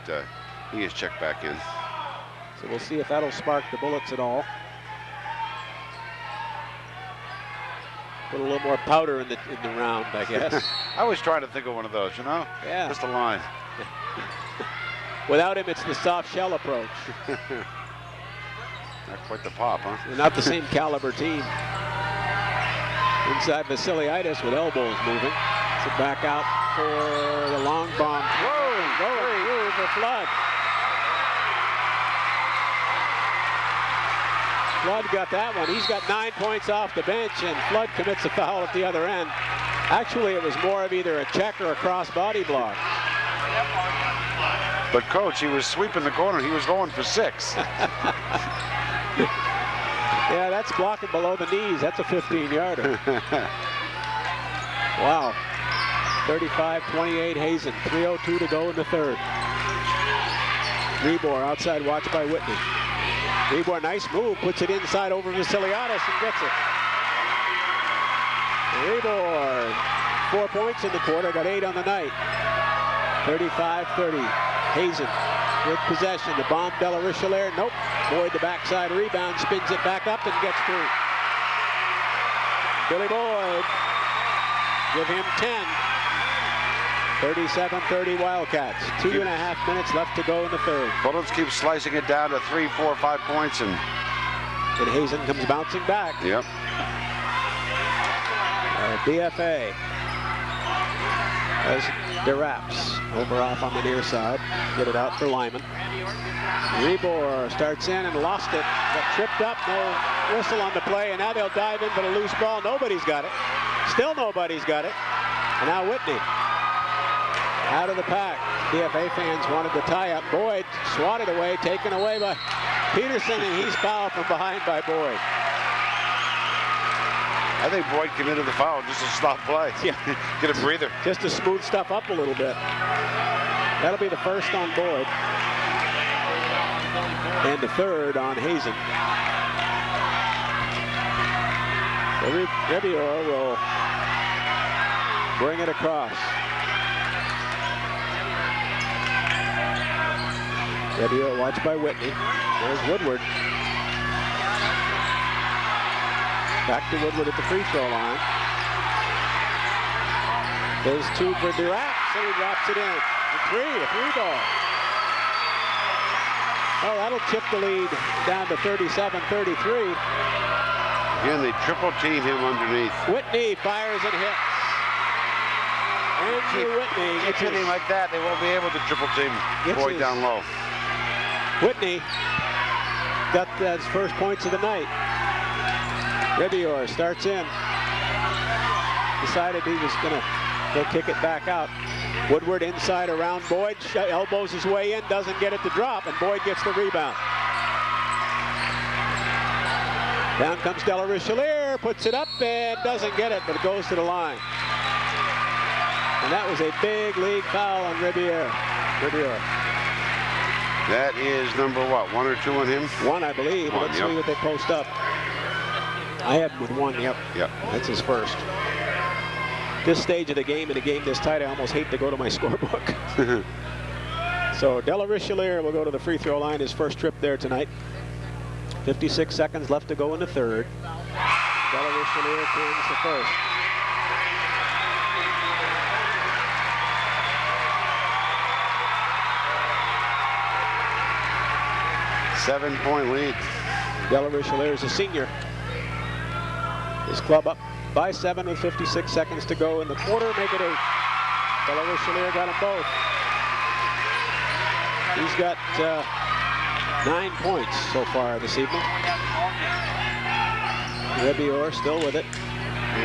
he is checked back in. So we'll see if that'll spark the Bullets at all. Put a little more powder in the round, I guess. I was trying to think of one of those, you know? Yeah. Just a line. Without him, it's the soft shell approach. Not quite the pop, huh? They're not the same caliber team. Inside Vasiliadis with elbows moving. So back out for the long bomb. Whoa, going through for Flood. Flood got that one. He's got 9 points off the bench, and Flood commits a foul at the other end. Actually, it was more of either a check or a cross-body block. But, Coach, he was sweeping the corner. He was going for 6. Yeah, that's blocking below the knees. That's a 15-yarder. Wow. 35-28 Hazen. 3:02 to go in the third. Rebor outside, watched by Whitney. Rebor, nice move, puts it inside over Vasiliadis and gets it. Rebor, 4 points in the quarter, got 8 on the night. 35-30. Hazen with possession. The bomb, Delarochelier. Nope. Boyd, the backside rebound, spins it back up and gets through. Billy Boyd, give him 10. 37-30 Wildcats. 2.5 minutes left to go in the third. Bullets keep slicing it down to 3, 4, 5 points, and Hazen comes bouncing back. Yep. BFA as DeRaps over off on the near side. Get it out for Lyman. Rebor starts in and lost it. Got tripped up. No whistle on the play, and now they'll dive in for the loose ball. Nobody's got it. Still nobody's got it. And now Whitney out of the pack. BFA fans wanted the tie-up. Boyd swatted away, taken away by Peterson, and he's fouled from behind by Boyd. I think Boyd committed the foul just to stop play. Yeah. Get a breather. Just to smooth stuff up a little bit. That'll be the first on Boyd. And the third on Hazen. Rebior will bring it across. Rebior watched by Whitney. There's Woodward. Back to Woodward at the free throw line. There's two for Durac, so he drops it in. A three ball. Oh, that'll chip the lead down to 37-33. Again, they triple team him underneath. Whitney fires and hits. Andrew Whitney. Keep hitting like that, they won't be able to triple team Boyd down low. Whitney got his first points of the night. Rebior starts in. Decided he was going to go kick it back out. Woodward inside around Boyd. Elbows his way in, doesn't get it to drop, and Boyd gets the rebound. Down comes Della Richelieu, puts it up and doesn't get it, but it goes to the line. And that was a big league foul on Rebior. That is number what, 1 or 2 on him? 1, I believe. One, Let's yep. see what they post up. I have him with 1, yep. Yep. That's his first. This stage of the game, in a game this tight, I almost hate to go to my scorebook. So Della Richelieu will go to the free throw line, his first trip there tonight. 56 seconds left to go in the third. Della Richelieu turns the first. Seven-point lead. Della Richelieu is a senior. His club up by 7 with 56 seconds to go in the quarter. Make it 8. Della Richelieu got them both. He's got 9 points so far this evening. Rebior still with it.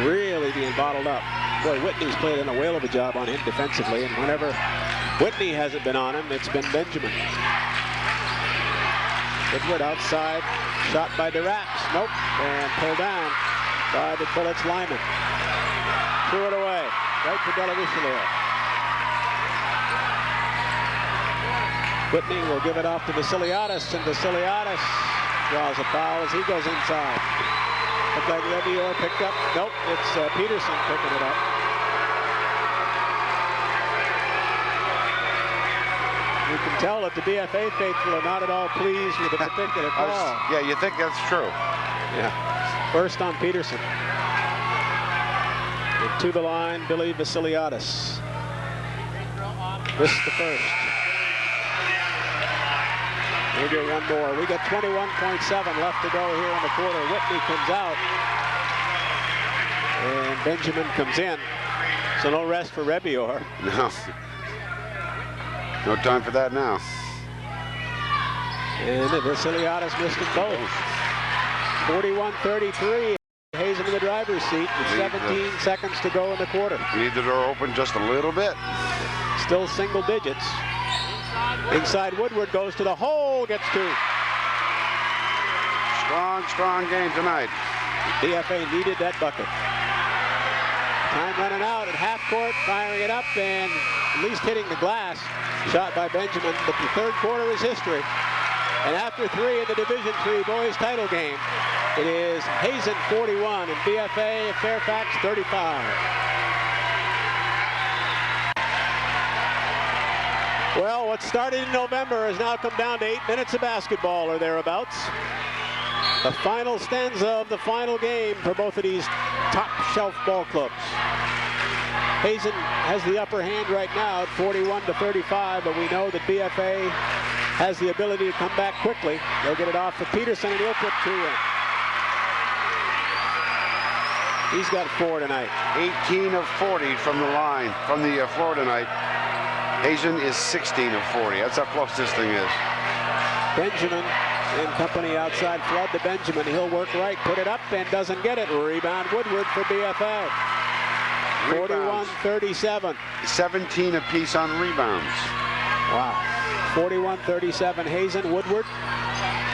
Really being bottled up. Boy, Whitney's played in a whale of a job on him defensively, and whenever Whitney hasn't been on him, it's been Benjamin. Woodward outside, shot by Duraps. Nope, and pulled down by the Bullets lineman. Threw it away, right to Della Richelieu. Whitney will give it off to Vasiliadis, and Vasiliadis draws a foul as he goes inside. Looked like Rebior picked up. Nope, it's Peterson picking it up. You can tell that the BFA faithful are not at all pleased with the particular call. Yeah, you think that's true. Yeah. First on Peterson. And to the line, Billy Vasiliadis. Missed the first. We'll get one more. We got 21.7 left to go here in the quarter. Whitney comes out. And Benjamin comes in. So no rest for Rebior. No. No time for that now. And Vasiliadis missed them both. 41-33. Hazen in the driver's seat with 17 seconds to go in the quarter. Leave the door open just a little bit. Still single digits. Inside Woodward goes to the hole, gets 2. Strong game tonight. BFA needed that bucket. Time running out at half court, firing it up and at least hitting the glass. Shot by Benjamin, but the third quarter is history. And after 3 in the Division III boys title game, it is Hazen 41 and BFA Fairfax 35. Well, what started in November has now come down to 8 minutes of basketball or thereabouts. The final stanza of the final game for both of these top shelf ball clubs. Hazen has the upper hand right now at 41-35, but we know that BFA has the ability to come back quickly. They'll get it off to Peterson and he'll put 2 in. He's got 4 tonight. 18 of 40 from the line, from the floor tonight. Hazen is 16 of 40. That's how close this thing is. Benjamin and company outside. Flood to Benjamin. He'll work right, put it up, and doesn't get it. Rebound Woodward for BFA. 41-37. 17 apiece on rebounds. Wow. 41-37. Hazen, Woodward.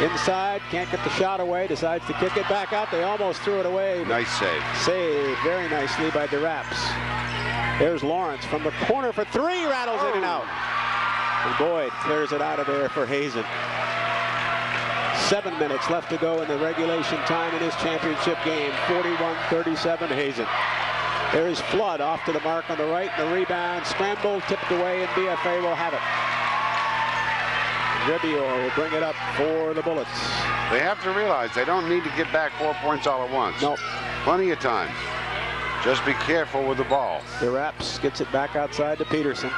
Inside, can't get the shot away, decides to kick it back out. They almost threw it away. Nice save. Saved very nicely by DeRaps. There's Lawrence from the corner for three, rattles in and out. And Boyd clears it out of there for Hazen. 7 minutes left to go in the regulation time in this championship game. 41-37 Hazen. There is Flood off to the mark on the right. The rebound, scramble, tipped away, and BFA will have it. Rebior will bring it up for the Bullets. They have to realize they don't need to get back 4 points all at once. Nope. Plenty of time. Just be careful with the ball. DeRaps gets it back outside to Peterson.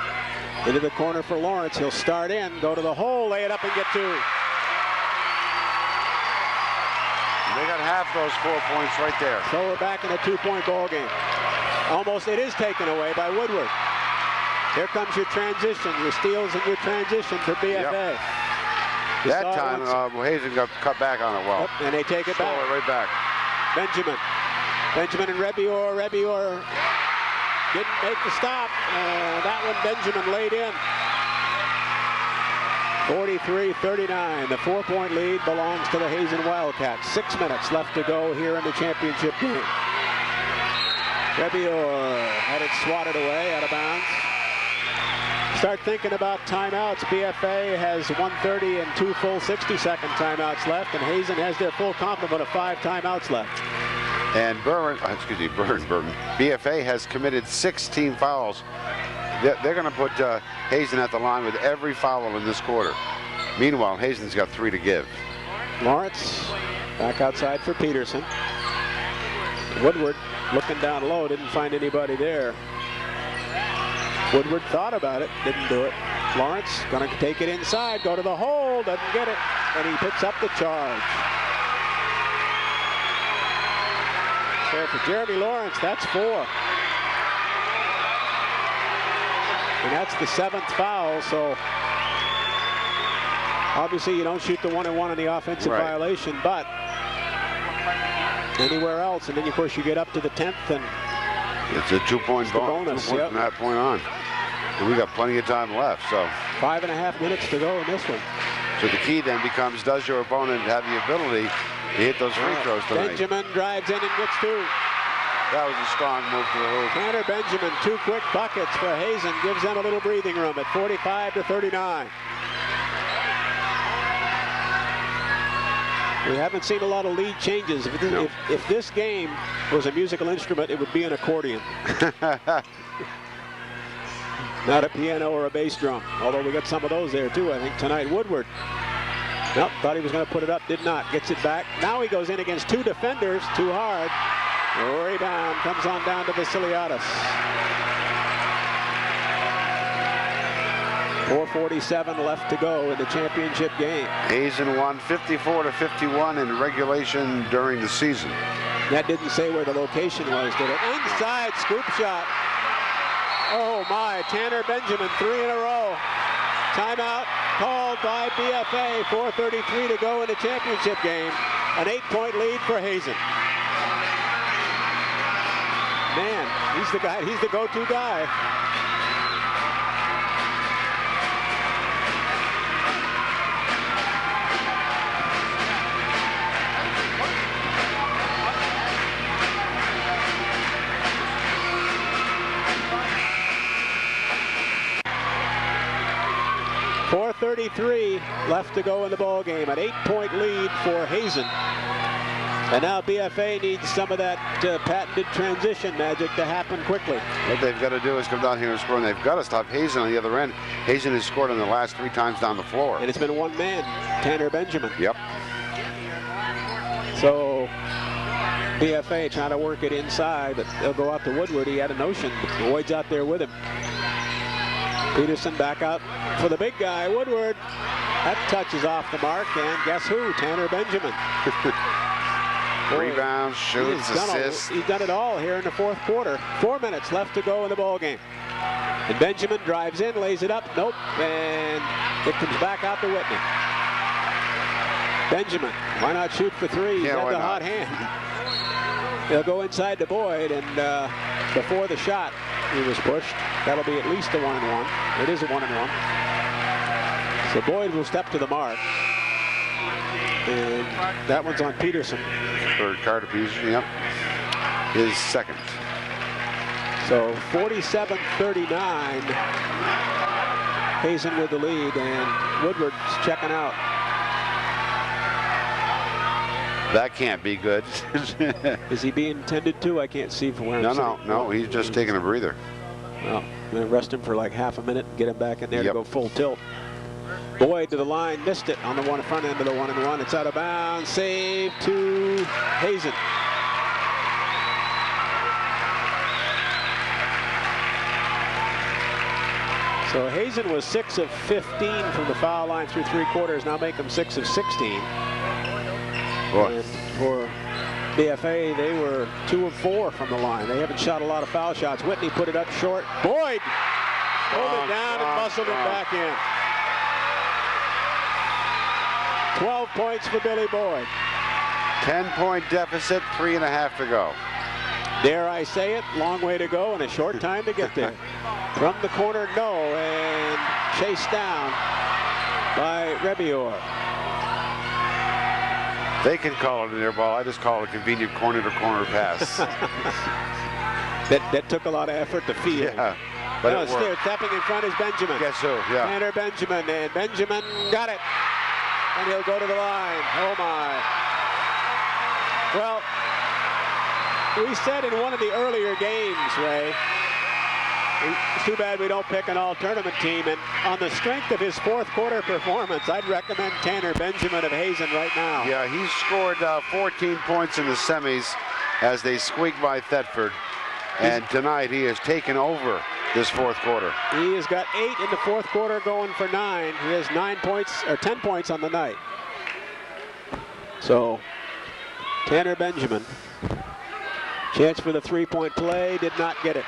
Into the corner for Lawrence. He'll start in, go to the hole, lay it up, and get two. They got half those 4 points right there. So we're back in a 2-point ball game. Almost it is taken away by Woodward. Here comes your transition, your steals and your transition for BFA. Yep. That time, Hazen got cut back on it well. And they take it back. Stole it right back. Benjamin and Rebior. Rebior didn't make the stop. And that one Benjamin laid in. 43-39. The 4-point lead belongs to the Hazen Wildcats. 6 minutes left to go here in the championship game. Rebior had it swatted away out of bounds. Start thinking about timeouts. BFA has 1:30 and 2 full 60-second timeouts left, and Hazen has their full complement of 5 timeouts left. And BFA has committed 16 fouls. They're going to put Hazen at the line with every foul in this quarter. Meanwhile, Hazen's got 3 to give. Lawrence back outside for Peterson. Woodward looking down low, didn't find anybody there. Woodward thought about it, didn't do it. Lawrence going to take it inside, go to the hole, doesn't get it, and he picks up the charge. So for Jeremy Lawrence, that's 4. And that's the 7th foul, so obviously you don't shoot the 1-and-1 on the offensive violation, but anywhere else, and then of course you get up to the 10th, and it's a 2-point bonus. 2 points from that point on. And we got plenty of time left, so 5.5 minutes to go in this one. So the key then becomes, does your opponent have the ability to hit those free throws tonight? Benjamin drives in and gets 2. That was a strong move to the hoop. Tanner Benjamin, 2 quick buckets for Hazen, gives them a little breathing room at 45-39. We haven't seen a lot of lead changes. If this game was a musical instrument, it would be an accordion. Not a piano or a bass drum, although we got some of those there too, I think, tonight. Woodward, nope, thought he was going to put it up, did not. Gets it back. Now he goes in against 2 defenders, too hard. Rebound comes on down to Vasiliadis. 4:47 left to go in the championship game. Hazen won 54-51 in regulation during the season. That didn't say where the location was, did it? Inside scoop shot. Oh my, Tanner Benjamin, 3 in a row. Timeout called by BFA. 4:33 to go in the championship game. An 8-point lead for Hazen. Man, he's the guy, he's the go-to guy. .33 left to go in the ball game. An 8-point lead for Hazen. And now BFA needs some of that patented transition magic to happen quickly. What they've got to do is come down here and score, and they've got to stop Hazen on the other end. Hazen has scored on the last 3 times down the floor. And it's been one man, Tanner Benjamin. Yep. So BFA trying to work it inside, but they'll go out to Woodward. He had a notion. Boyd's out there with him. Peterson back out for the big guy, Woodward. That touch is off the mark, and guess who? Tanner Benjamin. Rebounds, shoots, assists. He's done it all here in the 4th quarter. 4 minutes left to go in the ball game. And Benjamin drives in, lays it up. Nope. And it comes back out to Whitney. Benjamin, why not shoot for 3? He's got the hot hand. They'll go inside to Boyd, and before the shot, he was pushed. That'll be at least a 1-and-1. It is a 1-and-1. So Boyd will step to the mark. And that one's on Peterson. Third card to Peterson, yep. His second. So 47-39. Hazen with the lead, and Woodward's checking out. That can't be good. Is he being tended to? I can't see from where I'm sitting. No, he's just taking a breather. Well, I'm going to rest him for like half a minute and get him back in there to go full tilt. Boyd to the line, missed it on the front end of the 1-and-1. It's out of bounds, save to Hazen. So Hazen was 6 of 15 from the foul line through 3 quarters. Now make him 6 of 16. Boy. And for BFA, they were 2 of 4 from the line. They haven't shot a lot of foul shots. Whitney put it up short. Boyd pulled it down and muscled it back in. 12 points for Billy Boyd. 10-point deficit, 3.5 to go. Dare I say it, long way to go and a short time to get there. From the corner, no, and chased down by Rebior. They can call it an air ball. I just call it a convenient corner-to-corner pass. that took a lot of effort to field. Yeah, but no, it worked. Stepping in front is Benjamin. Guess who? Yeah. Tanner Benjamin, and Benjamin got it. And he'll go to the line. Oh, my. Well, we said in one of the earlier games, Ray, it's too bad we don't pick an all-tournament team, and on the strength of his fourth quarter performance, I'd recommend Tanner Benjamin of Hazen right now. Yeah, he scored 14 points in the semis as they squeaked by Thetford, and tonight he has taken over this fourth quarter. He has got 8 in the fourth quarter, going for 9. He has 9 points, or 10 points on the night. So, Tanner Benjamin, chance for the three-point play, did not get it.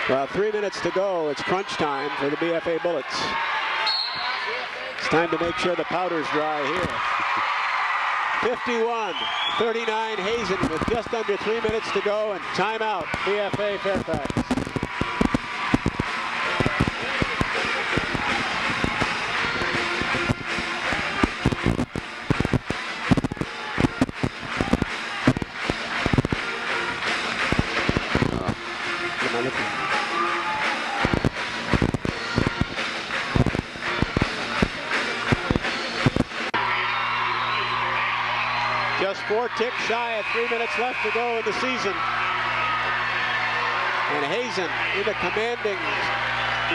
Well, 3 minutes to go. It's crunch time for the BFA Bullets. It's time to make sure the powder's dry here. 51-39 Hazen with just under 3 minutes to go, and timeout BFA Fairfax. Just 4 ticks shy of 3 minutes left to go in the season. And Hazen in a commanding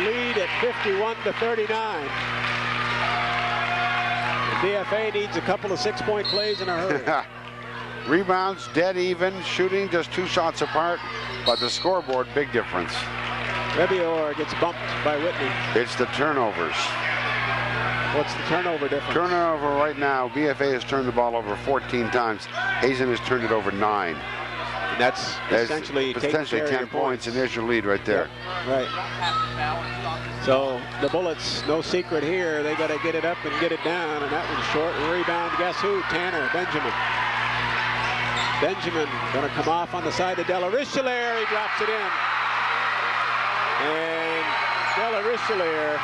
lead at 51-39. The BFA needs a couple of 6-point plays in a hurry. Rebounds dead even, shooting just 2 shots apart, but the scoreboard, big difference. Rebior gets bumped by Whitney. It's the turnovers. What's the turnover difference? Turnover right now, BFA has turned the ball over 14 times. Hazen has turned it over 9. And that's essentially potentially 10 points, and there's your lead right there. Yep, right. So the Bullets, no secret here. They got to get it up and get it down, and that one's short. Rebound, guess who? Tanner Benjamin. Benjamin going to come off on the side of Della Richelieu. He drops it in. And Della Richelieu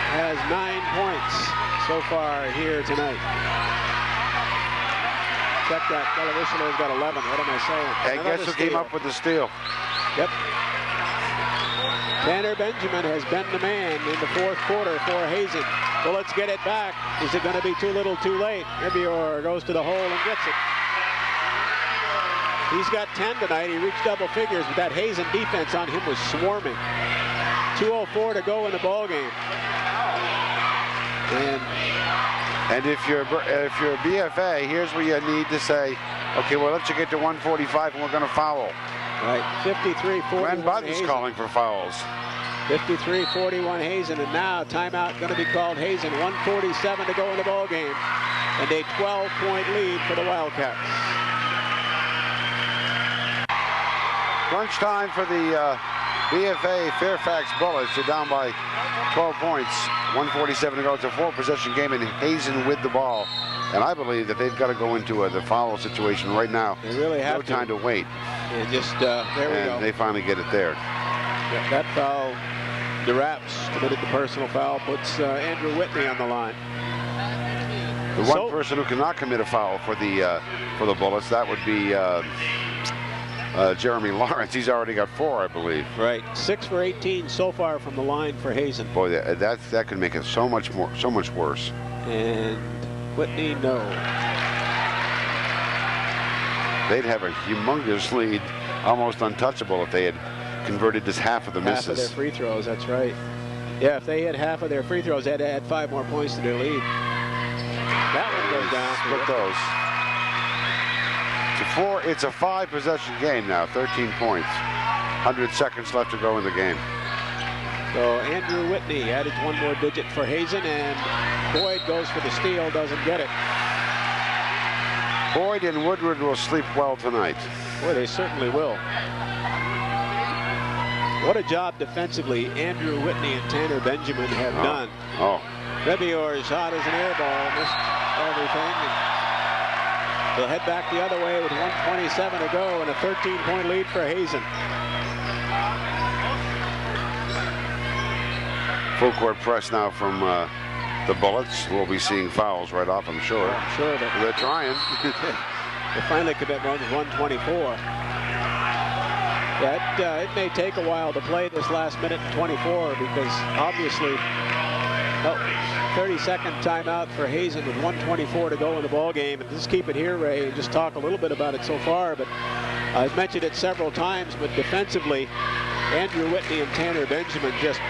has 9 points so far here tonight. Check that. Della Richelieu's got 11. What am I saying? And guess who came up with the steal? Yep. Tanner Benjamin has been the man in the fourth quarter for Hazen. Well, let's get it back. Is it going to be too little, too late? Rebior goes to the hole and gets it. He's got 10 tonight. He reached double figures, but that Hazen defense on him was swarming. 2:04 to go in the ball game. And if you're a BFA, here's where you need to say, okay, well, let's get to 145 and we're going to foul. Right, 53-41. Glenn Button's calling for fouls. 53-41 Hazen, and now timeout going to be called Hazen. 1:47 to go in the ball game, and a 12-point lead for the Wildcats. Crunch time for the BFA Fairfax Bullets. They're down by 12 points. 1:47 to go. It's a 4-possession game, and Hazen with the ball. And I believe that they've got to go into the foul situation right now. They really have no time to wait. And just there we go. And they finally get it there. Yeah, that foul DeRaps committed the personal foul, puts Andrew Whitney on the line. The one person who cannot commit a foul for the Bullets, that would be Jeremy Lawrence. He's already got 4, I believe. Right, 6 for 18 so far from the line for Hazen. Boy, that could make it so much worse. And Whitney, no. They'd have a humongous lead, almost untouchable, if they had converted just half of the misses. Half of their free throws, that's right. Yeah, if they had half of their free throws, they had to add 5 more points to their lead. That one goes down. Split those. It's a 5-possession game now, 13 points. 100 seconds left to go in the game. So Andrew Whitney added 1 more digit for Hazen, and Boyd goes for the steal, doesn't get it. Boyd and Woodward will sleep well tonight. Boy, they certainly will. What a job defensively Andrew Whitney and Tanner Benjamin have done. Rebior's shot as an air ball, missed everything. And they'll head back the other way with 1:27 to go and a 13-point lead for Hazen. Full court press now from the Bullets. We'll be seeing fouls right off, I'm sure. I'm sure that they're trying. They finally commit 124. Yeah, it may take a while to play this last minute and 24 because obviously 30-second timeout for Hazen with 1:24 to go in the ball game. And just keep it here, Ray, and just talk a little bit about it so far. But I've mentioned it several times, but defensively, Andrew Whitney and Tanner Benjamin just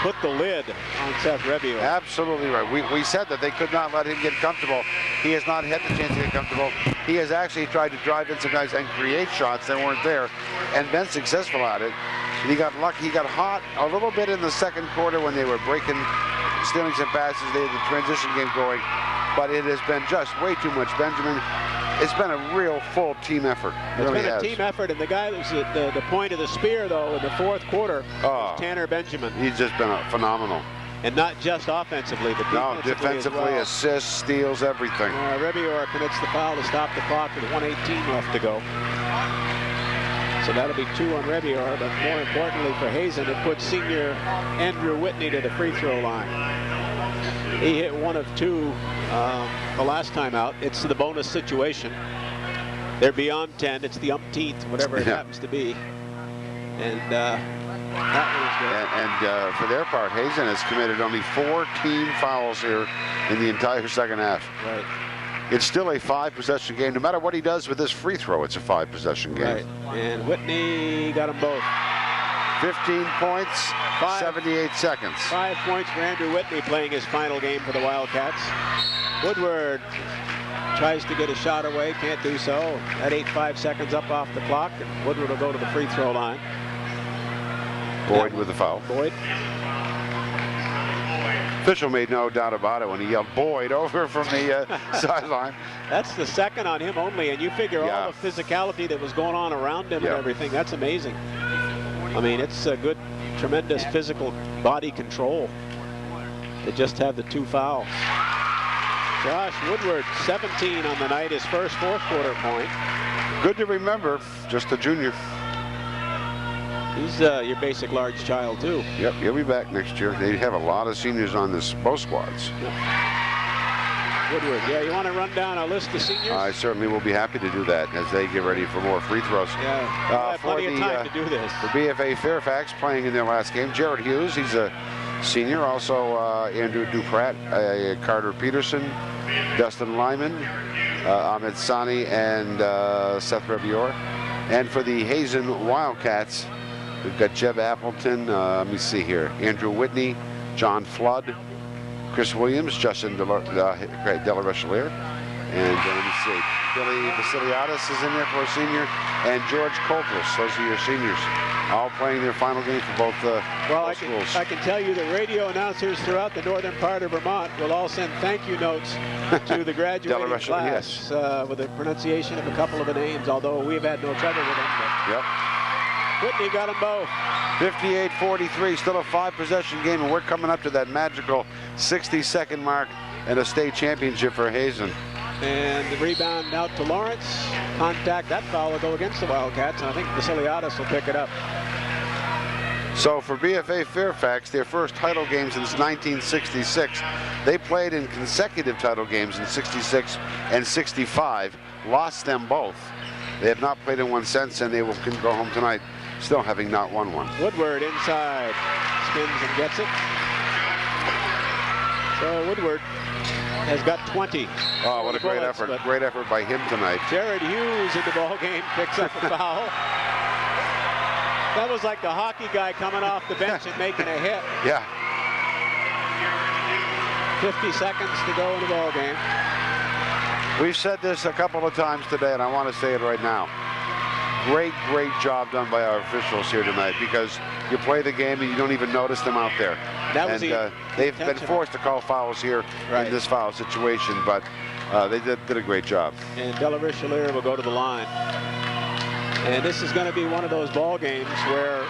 put the lid on Seth Rebior. Absolutely right. We said that they could not let him get comfortable. He has not had the chance to get comfortable. He has actually tried to drive in some guys and create shots that weren't there and been successful at it. And he got lucky. He got hot a little bit in the second quarter when they were stealing some passes. They had the transition game going. But it has been just way too much Benjamin. It's been a real full team effort. It's been a team effort, and the guy that was at the point of the spear, though, in the fourth quarter, was Tanner Benjamin. He's just been phenomenal. And not just offensively, but defensively as well. Assists, steals, everything. Rebior commits the foul to stop the clock with 1:18 left to go. So that'll be 2 on Rebior, but more importantly for Hazen, it puts senior Andrew Whitney to the free throw line. He hit 1 of 2 the last time out. It's the bonus situation. They're beyond 10. It's the umpteenth, whatever it happens to be. And that one is good. And for their part, Hazen has committed only 4 team fouls here in the entire second half. Right. It's still a 5-possession game. No matter what he does with this free throw, it's a 5-possession game. Right. And Whitney got them both. 15 points, 78 seconds. 5 points for Andrew Whitney playing his final game for the Wildcats. Woodward tries to get a shot away, can't do so. At 5 seconds up off the clock, and Woodward will go to the free throw line. Boyd with the foul. Boyd. Official made no doubt about it when he yelled Boyd over from the sideline. That's the second on him only, and you figure all the physicality that was going on around him and everything. That's amazing. I mean, it's a good, tremendous physical body control to just have the 2 fouls. Josh Woodward, 17 on the night, his first fourth quarter point. Good to remember, just a junior. He's your basic large child, too. Yep, he'll be back next year. They have a lot of seniors on both squads. Woodward, you want to run down a list of seniors? I certainly will be happy to do that as they get ready for more free throws. Yeah, plenty of time to do this. For BFA Fairfax playing in their last game, Jared Hughes, he's a senior. Also Andrew Duprat, Carter Peterson, Dustin Lyman, Ahmed Sani, and Seth Rebior. And for the Hazen Wildcats, we've got Jeb Appleton, let me see here, Andrew Whitney, John Flood, Chris Williams, Justin De La Rochelier, and let me see, Billy Vasiliadis is in there for a senior, and George Colclis. Those are your seniors, all playing their final game for both schools. I can tell you that radio announcers throughout the northern part of Vermont will all send thank you notes to the graduating class with the pronunciation of a couple of the names, although we've had no trouble with them. Yep. Whitney got them both. 58-43, still a 5-possession game, and we're coming up to that magical 60-second mark and a state championship for Hazen. And the rebound out to Lawrence. Contact, that foul will go against the Wildcats, and I think Vasiliadis will pick it up. So for BFA Fairfax, their first title game since 1966. They played in consecutive title games in 66 and 65, lost them both. They have not played in one since, and they can go home tonight still having not won one. Woodward inside, spins and gets it. So Woodward has got 20. Oh, what a great effort. Great effort by him tonight. Jared Hughes in the ball game picks up a foul. That was like the hockey guy coming off the bench and making a hit. Yeah. 50 seconds to go in the ball game. We've said this a couple of times today, and I want to say it right now. Great, great job done by our officials here tonight, because you play the game and you don't even notice them out there. They've been forced to call fouls here in this foul situation, but they did a great job. And De La Richelieu will go to the line. And this is going to be one of those ball games where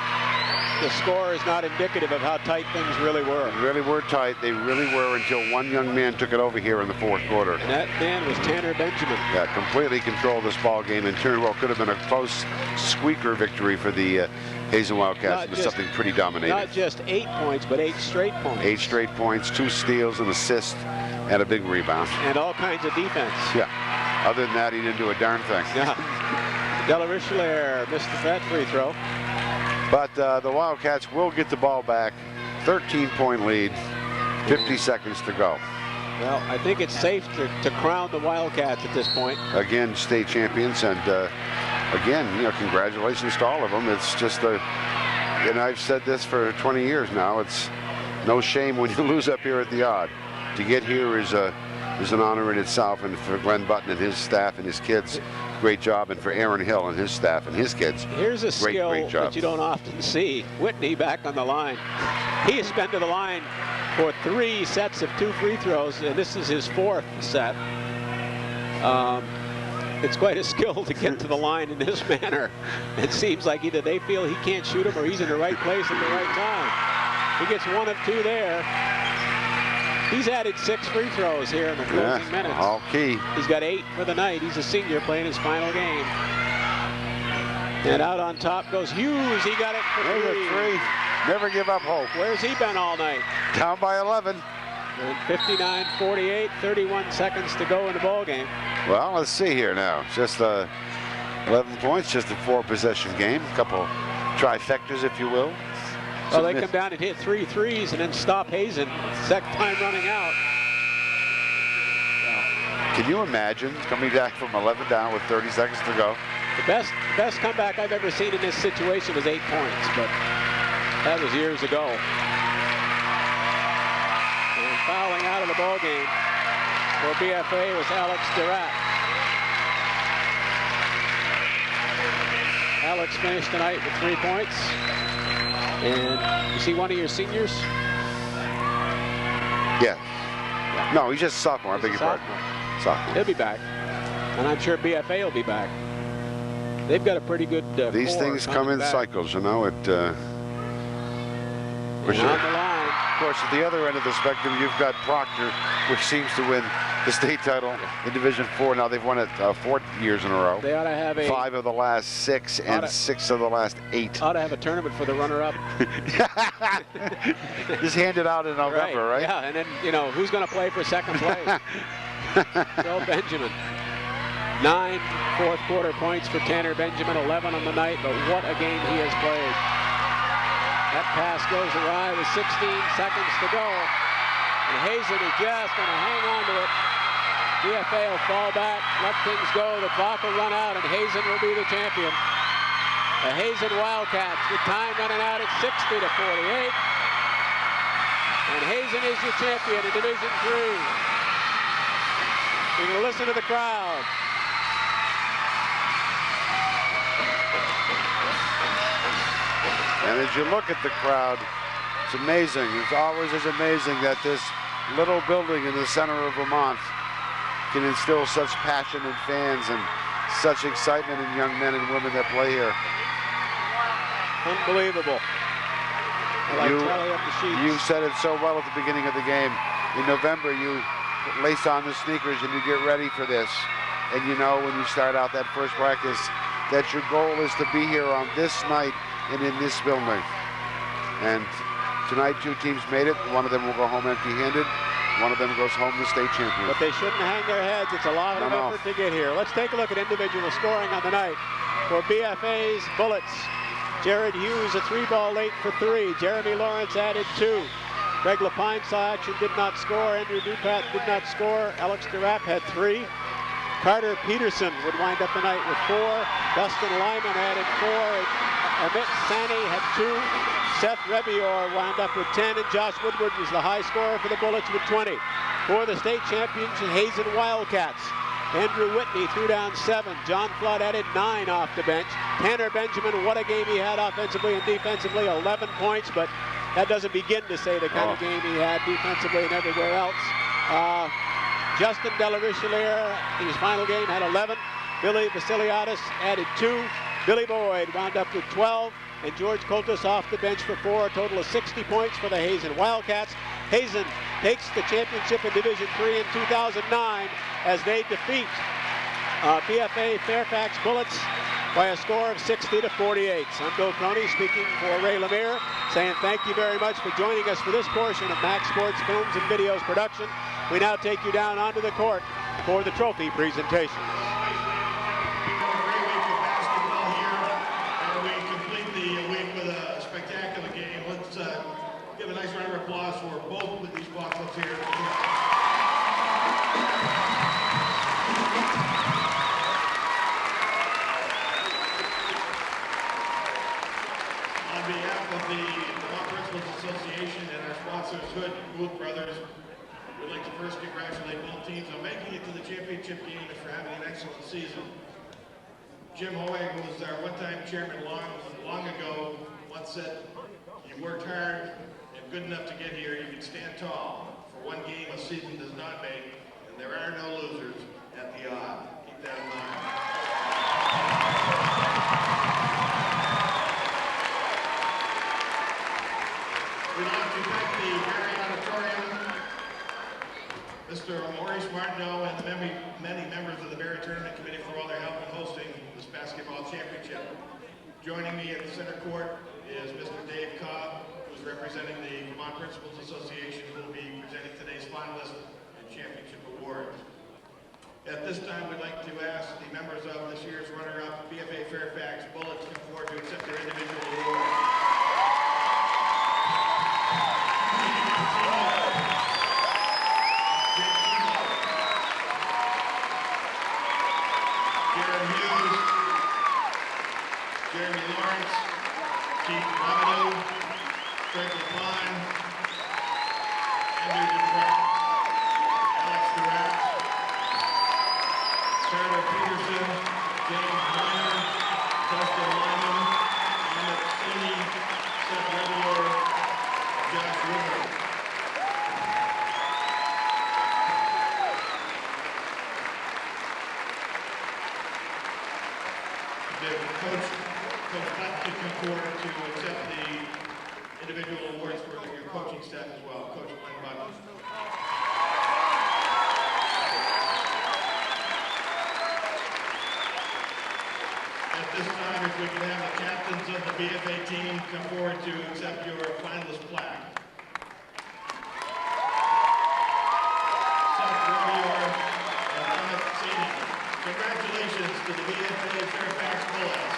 the score is not indicative of how tight things really were. They really were tight. They really were until one young man took it over here in the fourth quarter. And that man was Tanner Benjamin. Yeah, completely controlled this ball game and turned well. Could have been a close squeaker victory for the Hazen Wildcats. It was something pretty dominating. Not just 8 points, but 8 straight points. 8 straight points, 2 steals, an assist, and a big rebound. And all kinds of defense. Yeah. Other than that, he didn't do a darn thing. Yeah. De La Richelieu missed that free throw. But the Wildcats will get the ball back. 13-point lead, 50 seconds to go. Well, I think it's safe to crown the Wildcats at this point. Again, state champions, and again, congratulations to all of them. It's just and I've said this for 20 years now. It's no shame when you lose up here at the Odd. To get here is an honor in itself, and for Glenn Button and his staff and his kids, great job, and for Aaron Hill and his staff and his kids. Here's a skill that you don't often see. Whitney back on the line. He has been to the line for 3 sets of 2 free throws, and this is his 4th set. It's quite a skill to get to the line in this manner. It seems like either they feel he can't shoot him or he's in the right place at the right time. He gets 1 of 2 there. He's added 6 free throws here in the closing minutes. All key. He's got 8 for the night. He's a senior playing his final game. And out on top goes Hughes. He got it for 3. Never give up hope. Where's he been all night? Down by 11. And 59-48, 31 seconds to go in the ball game. Well, let's see here now. Just 11 points, just a 4-possession game. A couple trifectas, if you will. Well, they come down and hit 3 threes and then stop Hazen. Second time running out. Can you imagine coming back from 11 down with 30 seconds to go? The best comeback I've ever seen in this situation was 8 points, but that was years ago. And fouling out of the ball game for BFA was Alex Durant. Alex finished tonight with 3 points. And you see one of your seniors? Yeah. No, he's just a sophomore. I beg your pardon. Sophomore. He'll be back. And I'm sure BFA will be back. They've got a pretty good These things come in cycles, you know. On the line. Of course, at the other end of the spectrum, you've got Proctor, which seems to win the state title in Division 4. Now they've won it 4 years in a row. They ought to have 5 of the last 6 and 6 of the last 8. Ought to have a tournament for the runner-up. Just hand it out in November, right? Yeah, and then, who's going to play for second place? Joe Benjamin. 9 fourth-quarter points for Tanner Benjamin, 11 on the night, but what a game he has played. That pass goes awry with 16 seconds to go. And Hazen is just going to hang on to it. BFA will fall back, let things go. The clock will run out, and Hazen will be the champion. The Hazen Wildcats with time running out at 60-48. And Hazen is your champion in Division 3. We're going to listen to the crowd. And as you look at the crowd, it's amazing. It's always as amazing that this little building in the center of Vermont can instill such passion in fans and such excitement in young men and women that play here. Unbelievable. You said it so well at the beginning of the game. In November, you lace on the sneakers and you get ready for this. And you know when you start out that first practice that your goal is to be here on this night and in this building. And tonight, 2 teams made it. One of them will go home empty-handed. One of them goes home the state champion. But they shouldn't hang their heads. It's a lot of effort to get here. Let's take a look at individual scoring on the night. For BFA's Bullets, Jared Hughes, a 3-ball late for 3. Jeremy Lawrence added 2. Greg Lapine saw action, did not score. Andrew Dupat did not score. Alex DeRapp had 3. Carter Peterson would wind up the night with 4. Dustin Lyman added 4. Amit Sani had 2. Seth Rebior wound up with 10, and Josh Woodward was the high scorer for the Bullets with 20. For the state champions, Hazen Wildcats, Andrew Whitney threw down 7. John Flood added 9 off the bench. Tanner Benjamin, what a game he had offensively and defensively, 11 points, but that doesn't begin to say the kind of game he had defensively and everywhere else. Justin Delarichelier, in his final game, had 11. Billy Vasiliadis added 2. Billy Boyd wound up with 12. And George Coltis off the bench for 4, a total of 60 points for the Hazen Wildcats. Hazen takes the championship in Division III in 2009 as they defeat BFA Fairfax Bullets by a score of 60-48. I'm Bill Croney speaking for Ray Lemire, saying thank you very much for joining us for this portion of Max Sports Films and Videos production. We now take you down onto the court for the trophy presentation. Give a nice round of applause for both of these ball clubs here. On behalf of the Vermont Principals Association and our sponsors, Hood Booth Brothers, we'd like to first congratulate both teams on making it to the championship game and for having an excellent season. Jim Hoeg, who was our one-time chairman long ago, once said, "You worked hard and good enough to get here, you can stand tall. For one game a season does not make, and there are no losers at the odd." Keep that in mind. We'd like to thank the Barry Auditorium, Mr. Maurice Martineau, and the many members of the Barry Tournament Committee for all their help in hosting this basketball championship. Joining me at the center court is Mr. Dave Cobb, who's representing the Vermont Principals Association, who will be presenting today's finalists and championship awards. At this time, we'd like to ask the members of this year's runner-up BFA Fairfax Bullets to come forward to accept their individual awards. Jeremy Lawrence, Chief Rabideau, Greg Lapine, Andrew Dupat, Alex DeRapp, Carter Peterson, James Miner, Dustin Lyman, Amit Sani, Seth Rebior, Josh Woodward. Coach Hutt to come forward to accept the individual awards for your coaching staff as well. Coach Glenn Button. At this time, if we can have the captains of the BFA team come forward to accept your finalist plaque. Seth Rebior and Amit Sani. Congratulations to the BFA Fairfax Bullets.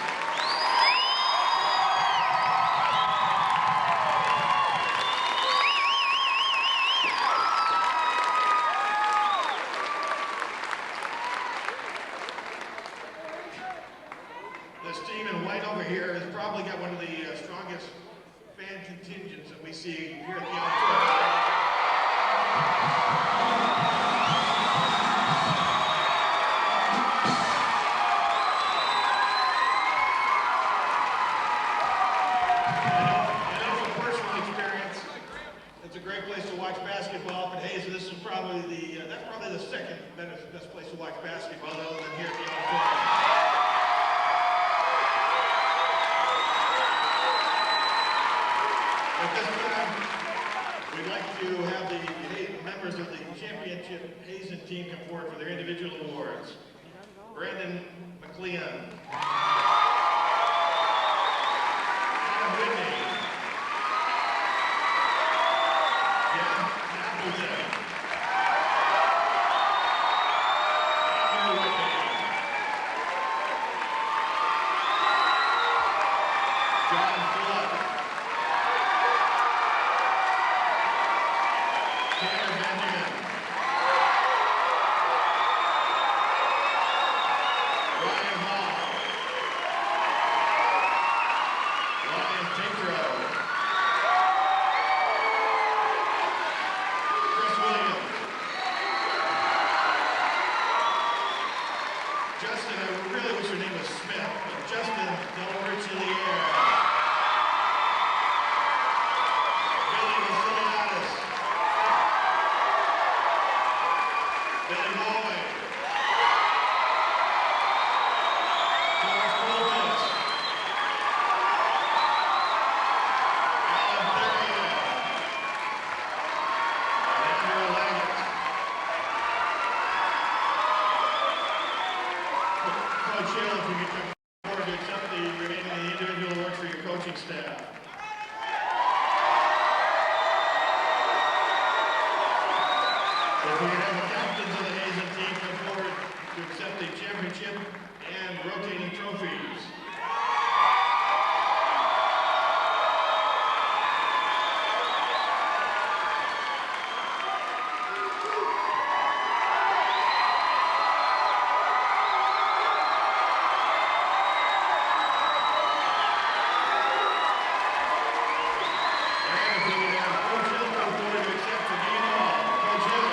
This team in white over here has probably got one of the strongest fan contingents that we see here at the auditorium. Basketball, but Hazen, this is probably that's probably the second best place to watch basketball other than here at the auditorium. At this time, we'd like to have the members of the championship Hazen team come forward for their individual awards. Brandon McLeon, Adam Whitney, Justin Delrich in the air. Billy Vasiliadis. Billy Boyd. George Coltis. Alan Therian. And Andrew Leggett. Coach Hill, if you could come forward to accept the remaining individual awards for your coaching staff. If we could have the captains of the Hazen team come forward to accept the championship and rotating trophies. And if we could have Coach Hill come forward to accept the game ball. Coach Hill.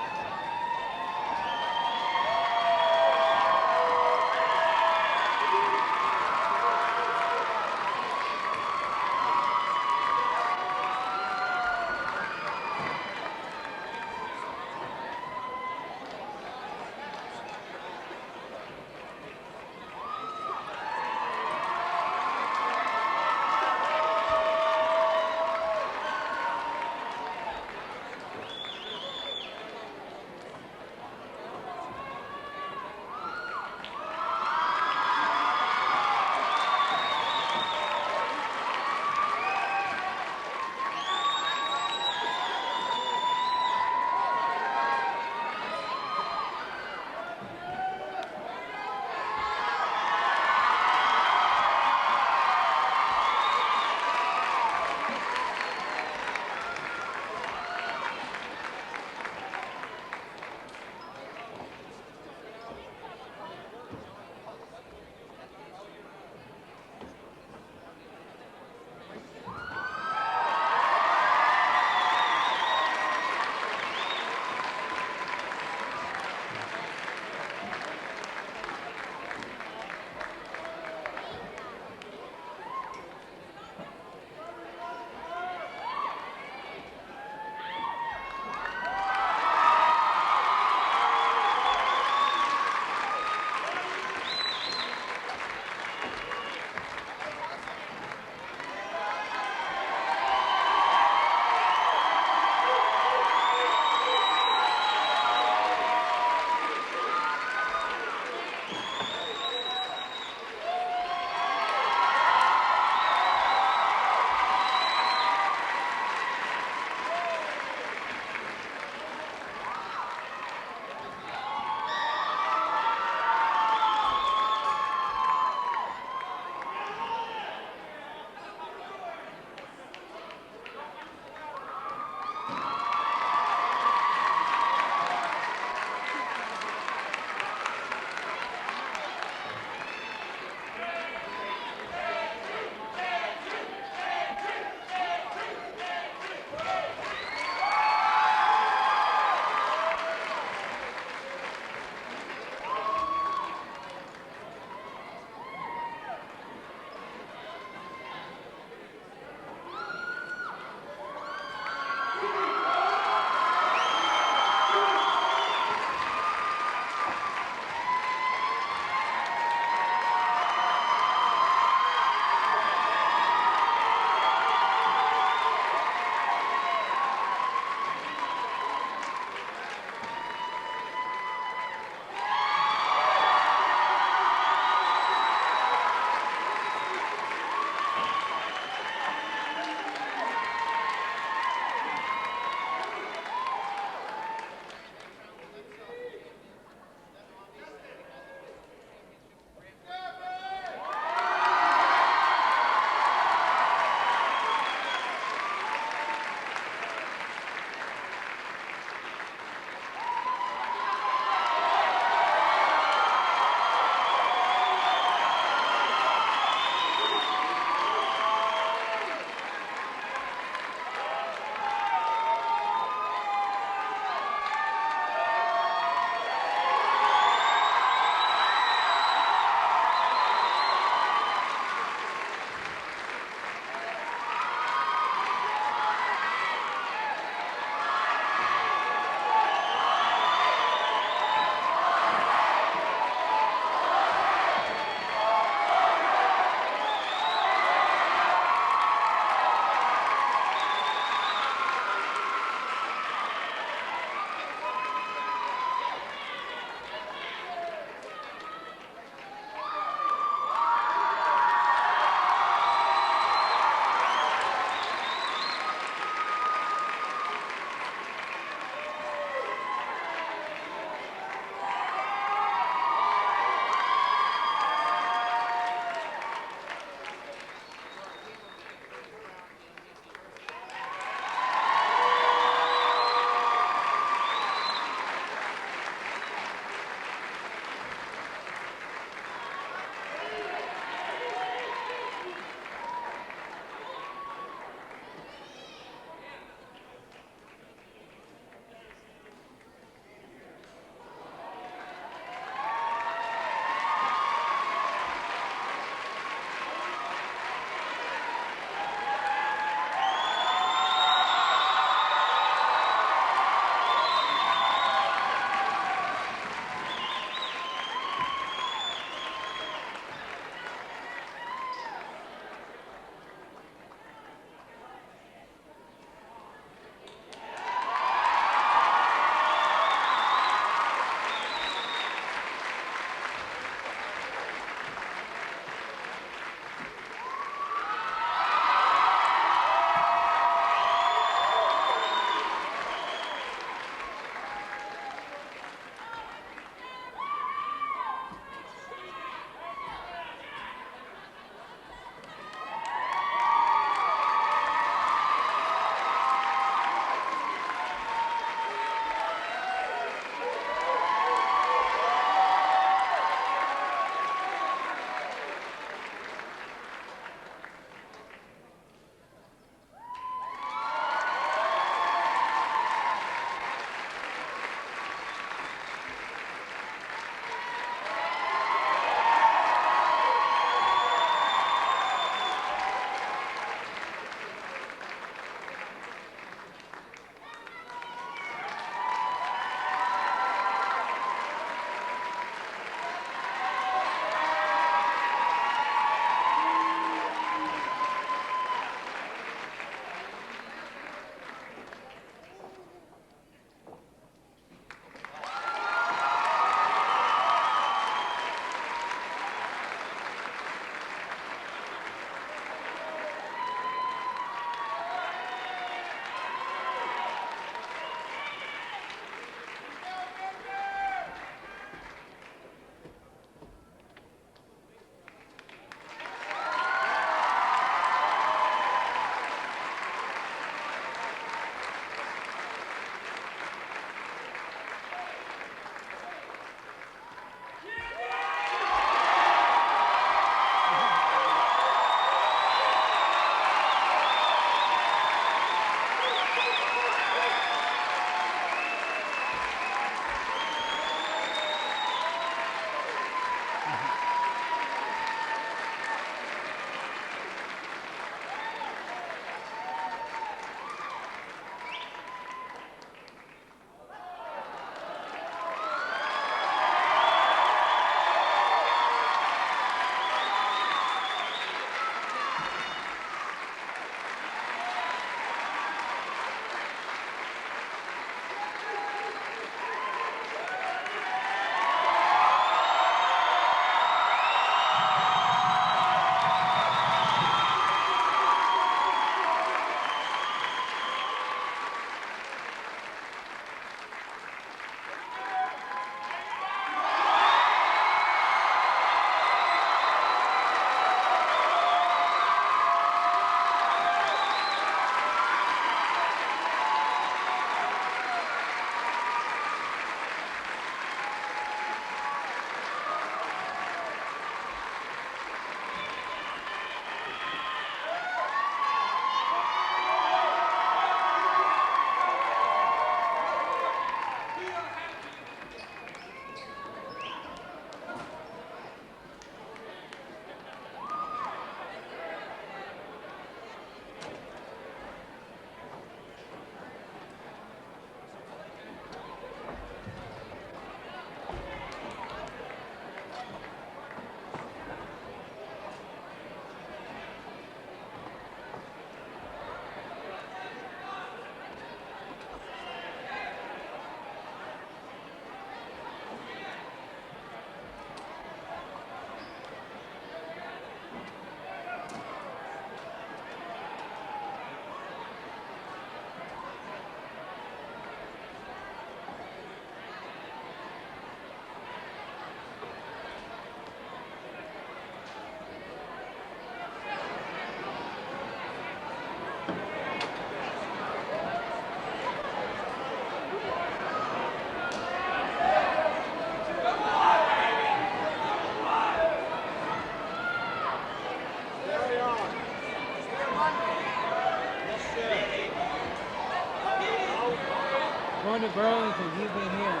going to Burlington. You've been here.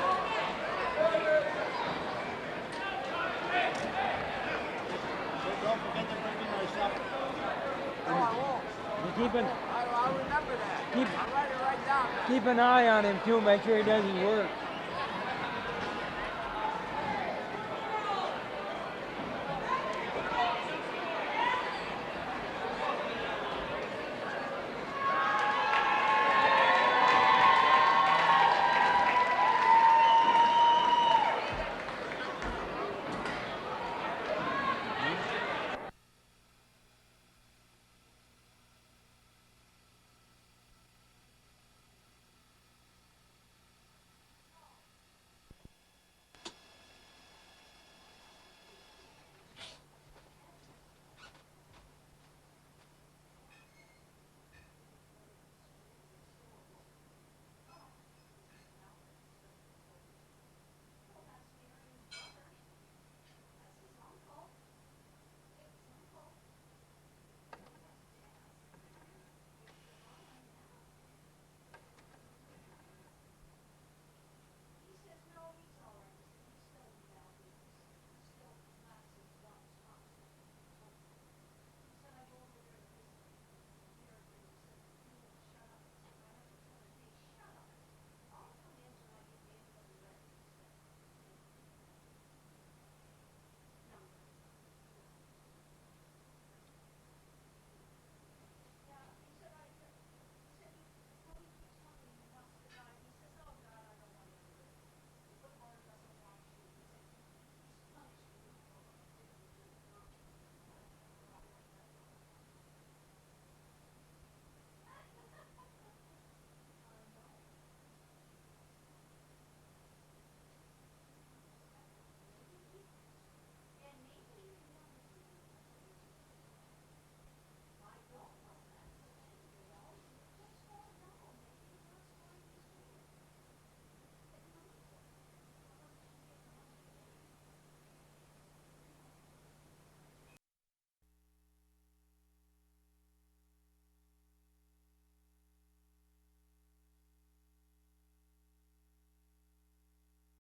Don't forget to bring me my supper. You keep an, I'll remember that. Keep- I'll write it right down. keep an eye on him too. Make sure he does his work.